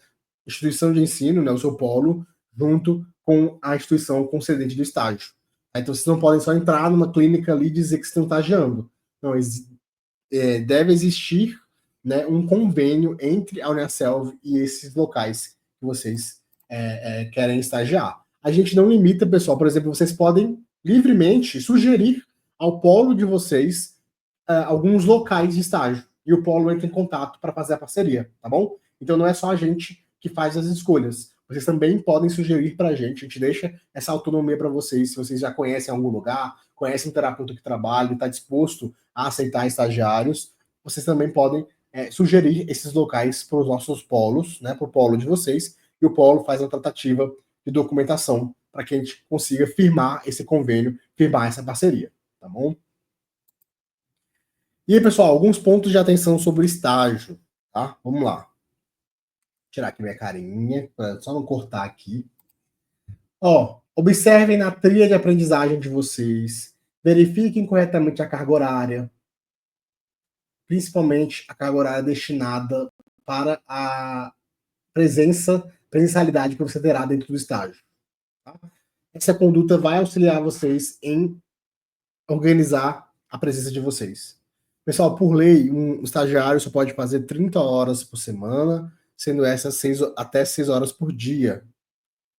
S1: instituição de ensino, né, o seu polo, junto com a instituição concedente do estágio. Então, vocês não podem só entrar numa clínica ali e dizer que estão estagiando. Não, deve existir, né, um convênio entre a Uniaselv e esses locais que vocês querem estagiar. A gente não limita, pessoal. Por exemplo, vocês podem livremente sugerir ao polo de vocês alguns locais de estágio. E o polo entra em contato para fazer a parceria, tá bom? Então não é só a gente que faz as escolhas. Vocês também podem sugerir para a gente deixa essa autonomia para vocês. Se vocês já conhecem algum lugar, conhecem um terapeuta que trabalha e está disposto a aceitar estagiários, vocês também podem sugerir esses locais para os nossos polos, né, para o polo de vocês, e o polo faz a tratativa de documentação para que a gente consiga firmar esse convênio, firmar essa parceria, tá bom? E aí, pessoal, alguns pontos de atenção sobre o estágio, tá? Vamos lá. Vou tirar aqui minha carinha, para só não cortar aqui. Ó, observem na trilha de aprendizagem de vocês, verifiquem corretamente a carga horária, principalmente a carga horária destinada para a presencialidade que você terá dentro do estágio. Tá? Essa conduta vai auxiliar vocês em organizar a presença de vocês. Pessoal, por lei, um estagiário só pode fazer 30 horas por semana, sendo essas até 6 horas por dia.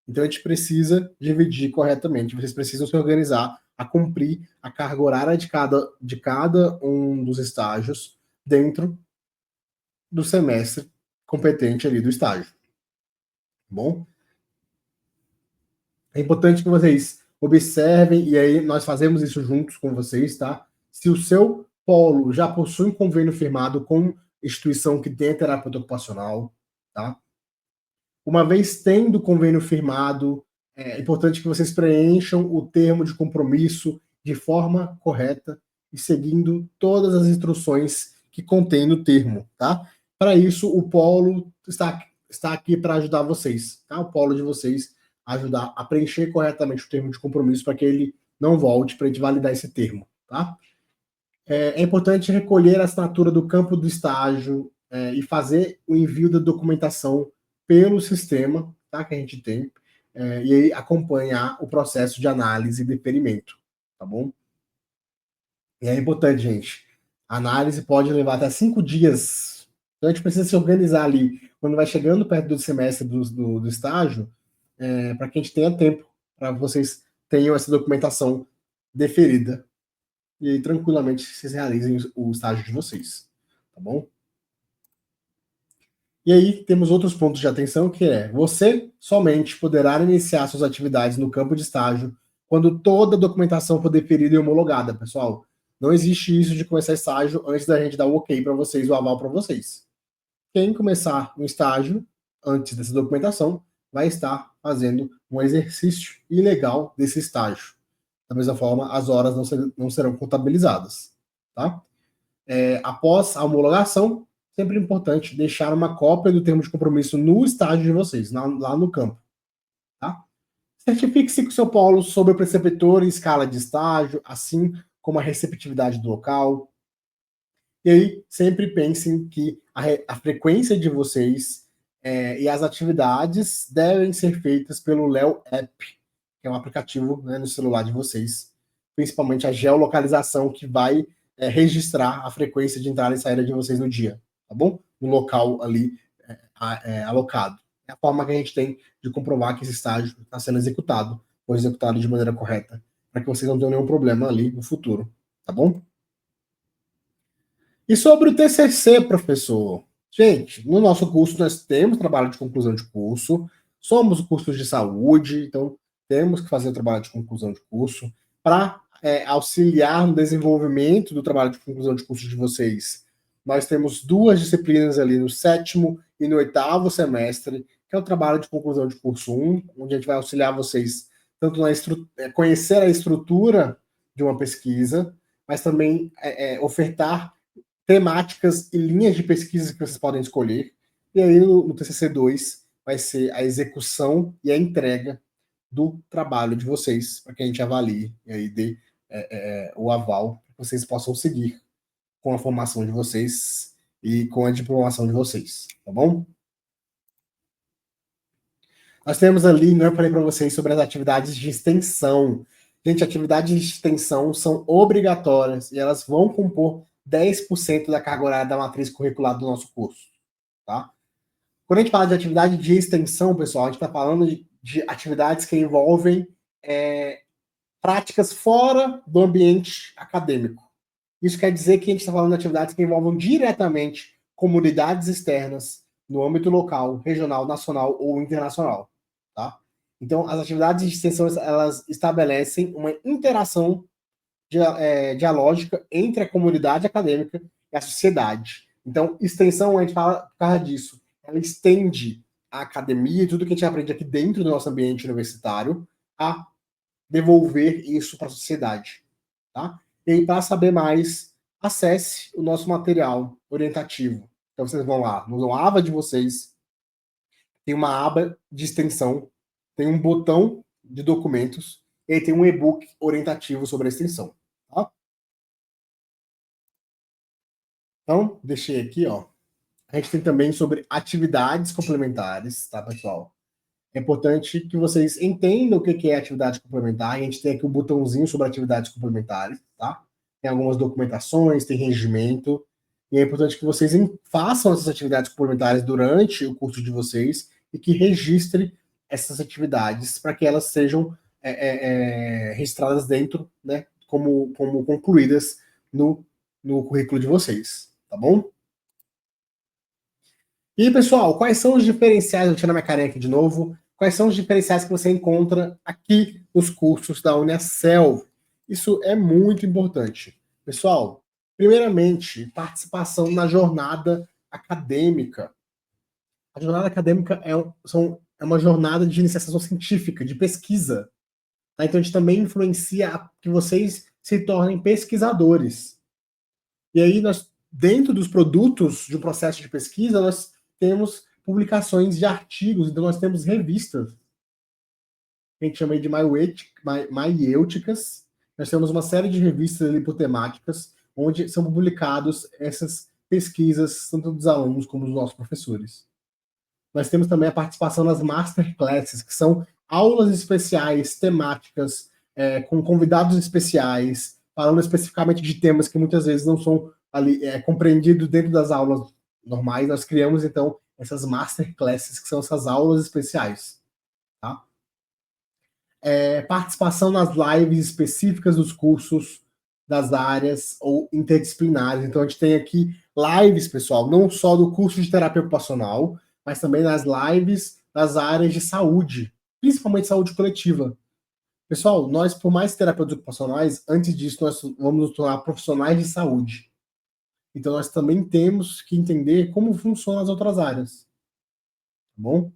S1: Então a gente precisa dividir corretamente, vocês precisam se organizar a cumprir a carga horária de cada um dos estágios dentro do semestre competente ali do estágio. Tá bom? É importante que vocês observem, e aí nós fazemos isso juntos com vocês, tá? Se o seu polo já possui um convênio firmado com instituição que tem terapeuta ocupacional, tá? Uma vez tendo convênio firmado, é importante que vocês preencham o termo de compromisso de forma correta e seguindo todas as instruções que contém no termo, tá? Para isso, o polo está aqui para ajudar vocês, tá? O polo de vocês ajudar a preencher corretamente o termo de compromisso para que ele não volte para a gente validar esse termo, tá? É importante recolher a assinatura do campo do estágio e fazer o envio da documentação pelo sistema, tá, que a gente tem, e aí acompanhar o processo de análise e deferimento, tá bom? E é importante, gente, a análise pode levar até 5 dias, então a gente precisa se organizar ali, quando vai chegando perto do semestre do estágio, para que a gente tenha tempo, para vocês tenham essa documentação deferida, e aí tranquilamente vocês realizem o estágio de vocês, tá bom? E aí temos outros pontos de atenção que é: você somente poderá iniciar suas atividades no campo de estágio quando toda a documentação for deferida e homologada, pessoal. Não existe isso de começar estágio antes da gente dar o ok para vocês, o aval para vocês. Quem começar um estágio antes dessa documentação vai estar fazendo um exercício ilegal desse estágio. Da mesma forma, as horas não serão contabilizadas, tá? Após a homologação, sempre é importante deixar uma cópia do termo de compromisso no estágio de vocês, lá no campo, tá? Certifique-se com o seu polo sobre o preceptor e escala de estágio, assim como a receptividade do local. E aí, sempre pensem que a frequência de vocês e as atividades devem ser feitas pelo Leo App, que é um aplicativo, né, no celular de vocês, principalmente a geolocalização que vai registrar a frequência de entrada e saída de vocês no dia, tá bom? No local ali alocado. É a forma que a gente tem de comprovar que esse estágio está sendo executado, ou executado de maneira correta, para que vocês não tenham nenhum problema ali no futuro, tá bom? E sobre o TCC, professor? Gente, no nosso curso nós temos trabalho de conclusão de curso, somos cursos de saúde, então temos que fazer o trabalho de conclusão de curso para auxiliar no desenvolvimento do trabalho de conclusão de curso de vocês. Nós temos duas disciplinas ali no 7º e no 8º semestre, que é o trabalho de conclusão de curso 1, onde a gente vai auxiliar vocês tanto na conhecer a estrutura de uma pesquisa, mas também ofertar temáticas e linhas de pesquisa que vocês podem escolher. E aí no TCC2 vai ser a execução e a entrega do trabalho de vocês, para que a gente avalie e aí dê o aval para que vocês possam seguir com a formação de vocês e com a diplomação de vocês, tá bom? Nós temos ali, né, eu falei para vocês sobre as atividades de extensão. Gente, atividades de extensão são obrigatórias e elas vão compor 10% da carga horária da matriz curricular do nosso curso, tá? Quando a gente fala de atividade de extensão, pessoal, a gente está falando de atividades que envolvem práticas fora do ambiente acadêmico. Isso quer dizer que a gente está falando de atividades que envolvam diretamente comunidades externas no âmbito local, regional, nacional ou internacional, tá? Então, as atividades de extensão, elas estabelecem uma interação dialógica entre a comunidade acadêmica e a sociedade. Então, extensão, a gente fala por causa disso, ela estende a academia e tudo que a gente aprende aqui dentro do nosso ambiente universitário a devolver isso para a sociedade, tá? E aí, para saber mais, acesse o nosso material orientativo. Então, vocês vão lá, no aba de vocês, tem uma aba de extensão, tem um botão de documentos, e aí tem um e-book orientativo sobre a extensão, tá? Então, deixei aqui, ó. A gente tem também sobre atividades complementares, tá, pessoal? É importante que vocês entendam o que é atividade complementar. A gente tem aqui um botãozinho sobre atividades complementares, tá? Tem algumas documentações, tem regimento. E é importante que vocês façam essas atividades complementares durante o curso de vocês e que registrem essas atividades para que elas sejam registradas dentro, né, como concluídas no currículo de vocês, tá bom? E, pessoal, quais são os diferenciais? Eu tirando minha carinha aqui de novo. Quais são os diferenciais que você encontra aqui nos cursos da Uniacel? Isso é muito importante. Pessoal, primeiramente, participação na jornada acadêmica. A jornada acadêmica é uma jornada de iniciação científica, de pesquisa. Tá? Então, a gente também influencia que vocês se tornem pesquisadores. E aí, dentro dos produtos de um processo de pesquisa, nós temos publicações de artigos, então nós temos revistas, que a gente chama de maiêuticas. Nós temos uma série de revistas ali por temáticas, onde são publicados essas pesquisas, tanto dos alunos como dos nossos professores. Nós temos também a participação nas masterclasses, que são aulas especiais, temáticas, com convidados especiais, falando especificamente de temas que muitas vezes não são ali compreendidos dentro das aulas normais. Nós criamos, então, essas masterclasses, que são essas aulas especiais. Tá? Participação nas lives específicas dos cursos das áreas ou interdisciplinares. Então, a gente tem aqui lives, pessoal, não só do curso de terapia ocupacional, mas também nas lives das áreas de saúde, principalmente saúde coletiva. Pessoal, nós, por mais terapeutas ocupacionais, antes disso, nós vamos nos tornar profissionais de saúde. Então, nós também temos que entender como funcionam as outras áreas. Tá bom?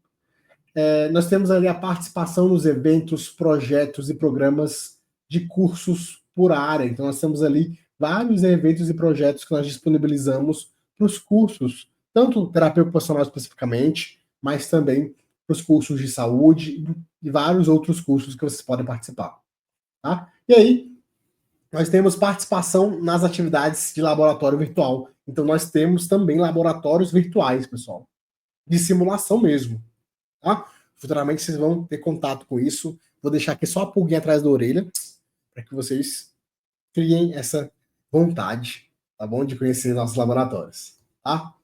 S1: Nós temos ali a participação nos eventos, projetos e programas de cursos por área. Então, nós temos ali vários eventos e projetos que nós disponibilizamos para os cursos, tanto terapia ocupacional especificamente, mas também para os cursos de saúde e vários outros cursos que vocês podem participar. Tá? E aí, Nós temos participação nas atividades de laboratório virtual. Então, nós temos também laboratórios virtuais, pessoal, de simulação mesmo, tá? Futuramente vocês vão ter contato com isso. Vou deixar aqui só a pulguinha atrás da orelha, para que vocês criem essa vontade, tá bom? De conhecer nossos laboratórios, tá?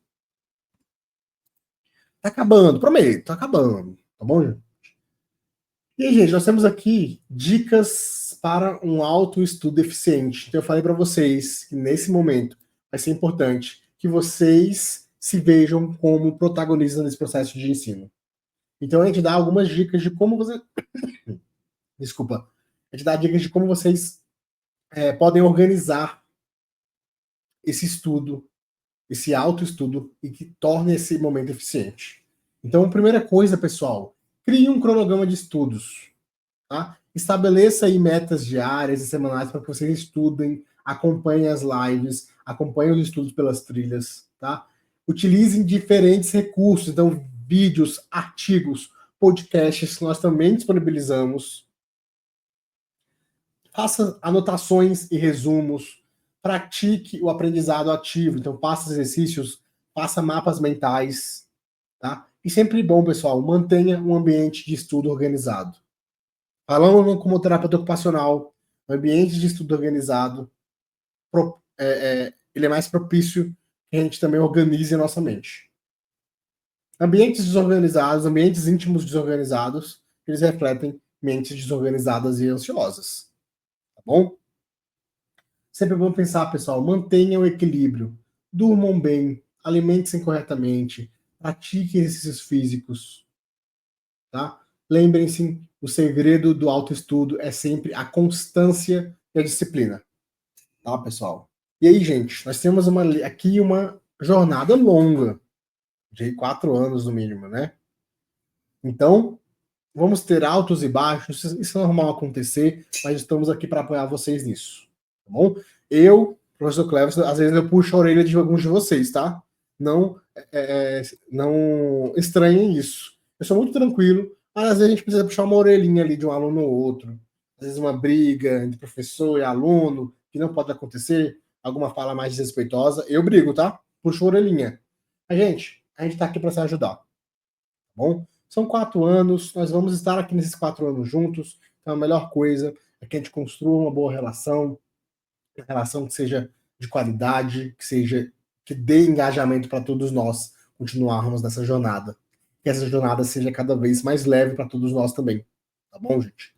S1: Tá acabando, prometo, tá acabando, tá bom, gente? E aí, gente, nós temos aqui dicas para um autoestudo eficiente. Então, eu falei para vocês que nesse momento vai ser importante que vocês se vejam como protagonistas nesse processo de ensino. Então, a gente dá algumas dicas de como você. Desculpa. A gente dá dicas de como vocês podem organizar esse estudo, esse autoestudo, e que torne esse momento eficiente. Então, primeira coisa, pessoal, crie um cronograma de estudos. Tá? Estabeleça aí metas diárias e semanais para que vocês estudem, acompanhem as lives, acompanhem os estudos pelas trilhas, tá? Utilizem diferentes recursos, então vídeos, artigos, podcasts que nós também disponibilizamos. Faça anotações e resumos, pratique o aprendizado ativo, então faça exercícios, faça mapas mentais, tá? E sempre bom, pessoal, mantenha um ambiente de estudo organizado. Falando como terapeuta ocupacional, o ambiente de estudo organizado, ele é mais propício que a gente também organize a nossa mente. Ambientes desorganizados, ambientes íntimos desorganizados, eles refletem mentes desorganizadas e ansiosas. Tá bom? Sempre bom pensar, pessoal, mantenham o equilíbrio, durmam bem, alimentem-se corretamente, pratiquem exercícios físicos, tá? Lembrem-se, o segredo do autoestudo é sempre a constância e a disciplina. Tá, pessoal? E aí, gente, nós temos aqui uma jornada longa, de 4 anos no mínimo, né? Então, vamos ter altos e baixos, isso é normal acontecer, mas estamos aqui para apoiar vocês nisso, tá bom? Eu, professor Cleves, às vezes eu puxo a orelha de alguns de vocês, tá? Não, não estranhem isso. Eu sou muito tranquilo, mas às vezes a gente precisa puxar uma orelhinha ali de um aluno ou outro. Às vezes uma briga entre professor e aluno, que não pode acontecer, alguma fala mais desrespeitosa, eu brigo, tá? Puxo a orelhinha. A gente tá aqui para se ajudar, tá bom? São 4 anos, nós vamos estar aqui nesses 4 anos juntos, então a melhor coisa é que a gente construa uma boa relação, uma relação que seja de qualidade, que dê engajamento para todos nós continuarmos nessa jornada. Que essa jornada seja cada vez mais leve para todos nós também. Tá bom, gente?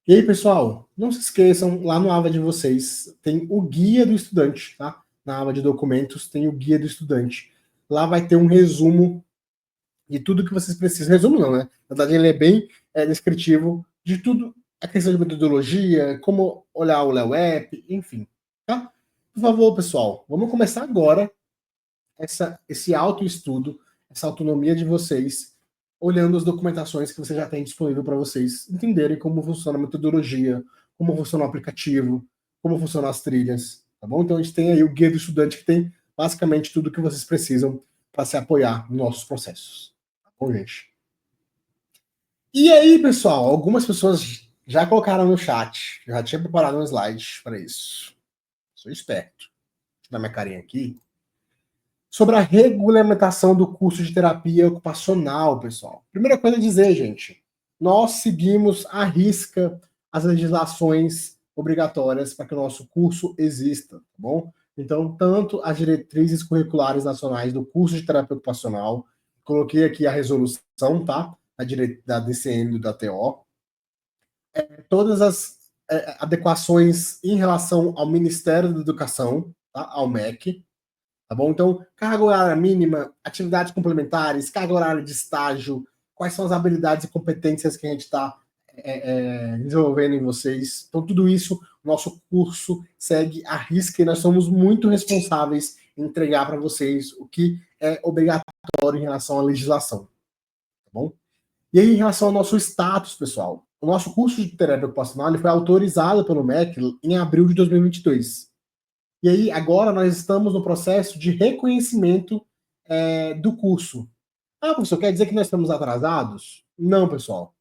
S1: E aí, pessoal, não se esqueçam, lá no aba de vocês tem o guia do estudante, tá? Na aba de documentos tem o guia do estudante. Lá vai ter um resumo de tudo que vocês precisam. Resumo não, né? Na verdade, ele é bem descritivo de tudo, a questão de metodologia, como olhar o Léo App, enfim. Tá? Por favor, pessoal, vamos começar agora esse autoestudo, essa autonomia de vocês, olhando as documentações que você já tem disponível para vocês entenderem como funciona a metodologia, como funciona o aplicativo, como funcionam as trilhas, tá bom? Então a gente tem aí o guia do estudante que tem basicamente tudo que vocês precisam para se apoiar nos nossos processos. Tá bom, gente? E aí, pessoal, algumas pessoas já colocaram no chat, já tinha preparado um slide para isso. Sou esperto. Deixa eu dar minha carinha aqui. Sobre a regulamentação do curso de terapia ocupacional, pessoal. Primeira coisa a dizer, gente, nós seguimos à risca as legislações obrigatórias para que o nosso curso exista, tá bom? Então, tanto as diretrizes curriculares nacionais do curso de terapia ocupacional, coloquei aqui a resolução, tá? Da DCN e da TO, todas as adequações em relação ao Ministério da Educação, tá? Ao MEC, tá bom? Então, carga horária mínima, atividades complementares, carga horária de estágio, quais são as habilidades e competências que a gente está desenvolvendo em vocês. Então, tudo isso, o nosso curso segue à risca e nós somos muito responsáveis em entregar para vocês o que é obrigatório em relação à legislação, tá bom? E aí, em relação ao nosso status, pessoal, o nosso curso de terapia ocupacional ele foi autorizado pelo MEC em abril de 2022. E aí, agora nós estamos no processo de reconhecimento do curso. Ah, professor, quer dizer que nós estamos atrasados? Não, pessoal.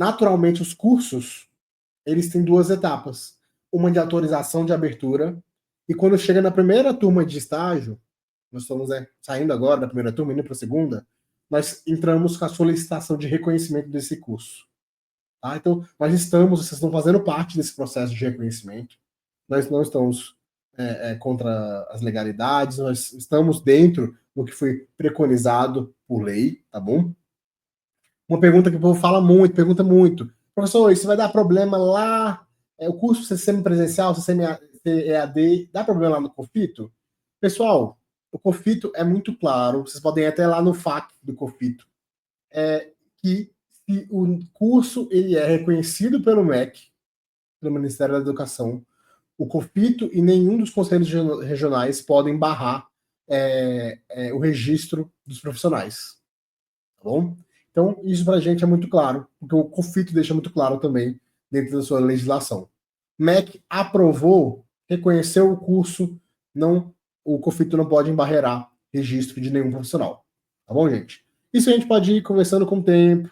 S1: naturalmente, os cursos, eles têm duas etapas. Uma de autorização de abertura, e quando chega na primeira turma de estágio, nós estamos saindo agora da primeira turma, indo para a segunda, nós entramos com a solicitação de reconhecimento desse curso. Tá? Então, vocês estão fazendo parte desse processo de reconhecimento, nós não estamos contra as legalidades, nós estamos dentro do que foi preconizado por lei, tá bom? Uma pergunta que o povo fala muito, pergunta muito. Professor, isso vai dar problema lá? O curso semipresencial, semi-EAD, dá problema lá no COFITO? Pessoal, o COFITO é muito claro, vocês podem ir até lá no FAQ do COFITO, que se o curso ele é reconhecido pelo MEC, pelo Ministério da Educação, o COFITO e nenhum dos conselhos regionais podem barrar o registro dos profissionais. Tá bom? Então, isso para a gente é muito claro, porque o COFITO deixa muito claro também dentro da sua legislação. MEC aprovou, reconheceu o curso, o COFITO não pode embarrear registro de nenhum profissional. Tá bom, gente? Isso a gente pode ir conversando com o tempo,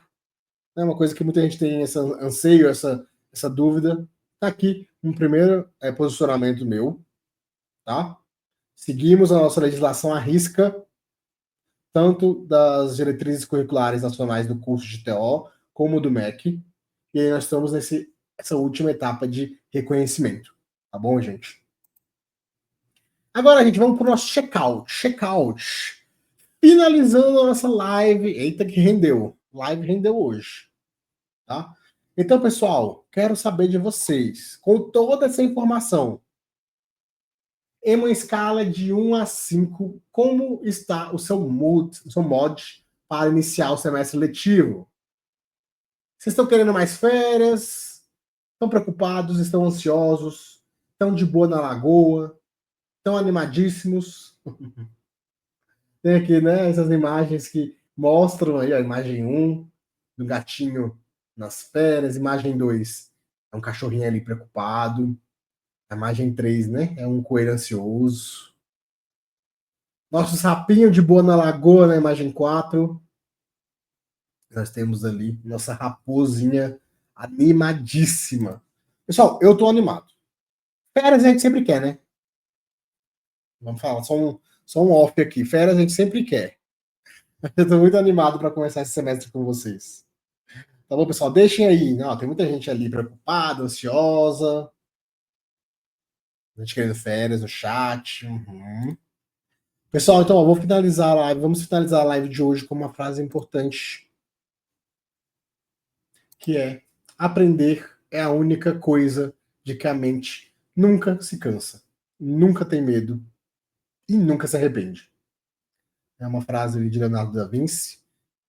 S1: é uma coisa que muita gente tem esse anseio, essa dúvida. Tá aqui um primeiro posicionamento meu, tá? Seguimos a nossa legislação à risca, tanto das diretrizes curriculares nacionais do curso de TO, como do MEC. E aí nós estamos nessa última etapa de reconhecimento. Tá bom, gente? Agora, gente, vamos para o nosso check-out. Check-out. Finalizando a nossa live. Eita, que rendeu. Live rendeu hoje. Tá? Então, pessoal, quero saber de vocês, com toda essa informação, em uma escala de 1 a 5, como está o seu mod para iniciar o semestre letivo? Vocês estão querendo mais férias? Estão preocupados? Estão ansiosos? Estão de boa na lagoa? Estão animadíssimos? Tem aqui, né, essas imagens que mostram aí, a imagem 1, do gatinho nas férias, imagem 2, é um cachorrinho ali preocupado, a imagem 3, né, é um coelho ansioso. Nosso sapinho de boa na lagoa, na imagem 4. Nós temos ali nossa raposinha animadíssima. Pessoal, eu tô animado. Férias a gente sempre quer, né? Vamos falar, só um off aqui. Férias a gente sempre quer. Eu tô muito animado para começar esse semestre com vocês. Tá bom, pessoal? Deixem aí. Não, tem muita gente ali preocupada, ansiosa. A gente querendo férias no chat. Uhum. Pessoal, então, vou finalizar a live. Vamos finalizar a live de hoje com uma frase importante, que é: aprender é a única coisa de que a mente nunca se cansa, nunca tem medo e nunca se arrepende. É uma frase de Leonardo da Vinci,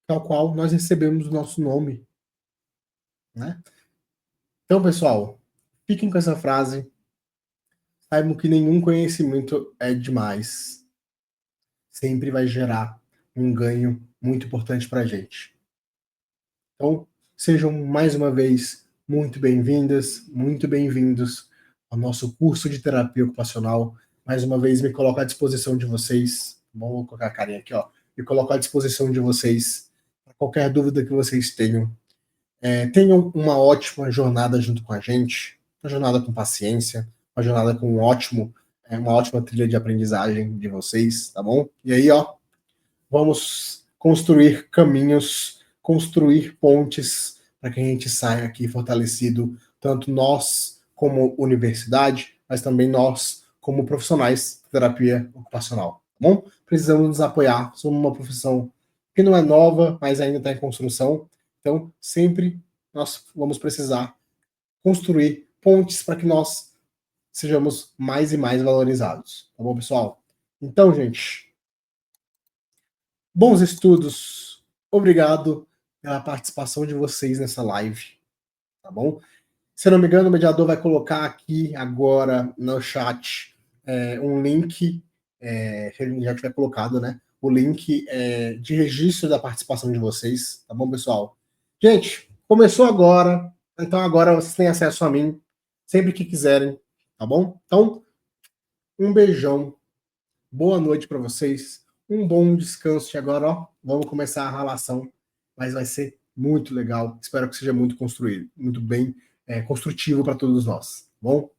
S1: tal qual nós recebemos o nosso nome, né? Então, pessoal, fiquem com essa frase. Saibam que nenhum conhecimento é demais. Sempre vai gerar um ganho muito importante para a gente. Então, sejam mais uma vez muito bem-vindas, muito bem-vindos ao nosso curso de terapia ocupacional. Mais uma vez, me coloco à disposição de vocês. Vou colocar a carinha aqui, ó. Me coloco à disposição de vocês para qualquer dúvida que vocês tenham. Tenham uma ótima jornada junto com a gente, uma jornada com paciência, uma jornada com uma ótima trilha de aprendizagem de vocês, tá bom? E aí, ó, vamos construir caminhos, construir pontes para que a gente saia aqui fortalecido, tanto nós como universidade, mas também nós como profissionais de terapia ocupacional, tá bom? Precisamos nos apoiar, somos uma profissão que não é nova, mas ainda está em construção, então sempre nós vamos precisar construir pontes para que nós sejamos mais e mais valorizados, tá bom, pessoal? Então, gente, bons estudos. Obrigado pela participação de vocês nessa live, tá bom? Se eu não me engano, o mediador vai colocar aqui agora no chat um link, que ele já tiver colocado, né? O link de registro da participação de vocês, tá bom, pessoal? Gente, começou agora, então agora vocês têm acesso a mim sempre que quiserem, tá bom? Então, um beijão, boa noite para vocês, um bom descanso. E agora, ó, vamos começar a ralação, mas vai ser muito legal. Espero que seja muito construído, muito bem construtivo para todos nós. Tá bom?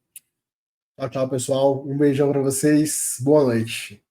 S1: Tchau, tchau, pessoal. Um beijão para vocês. Boa noite.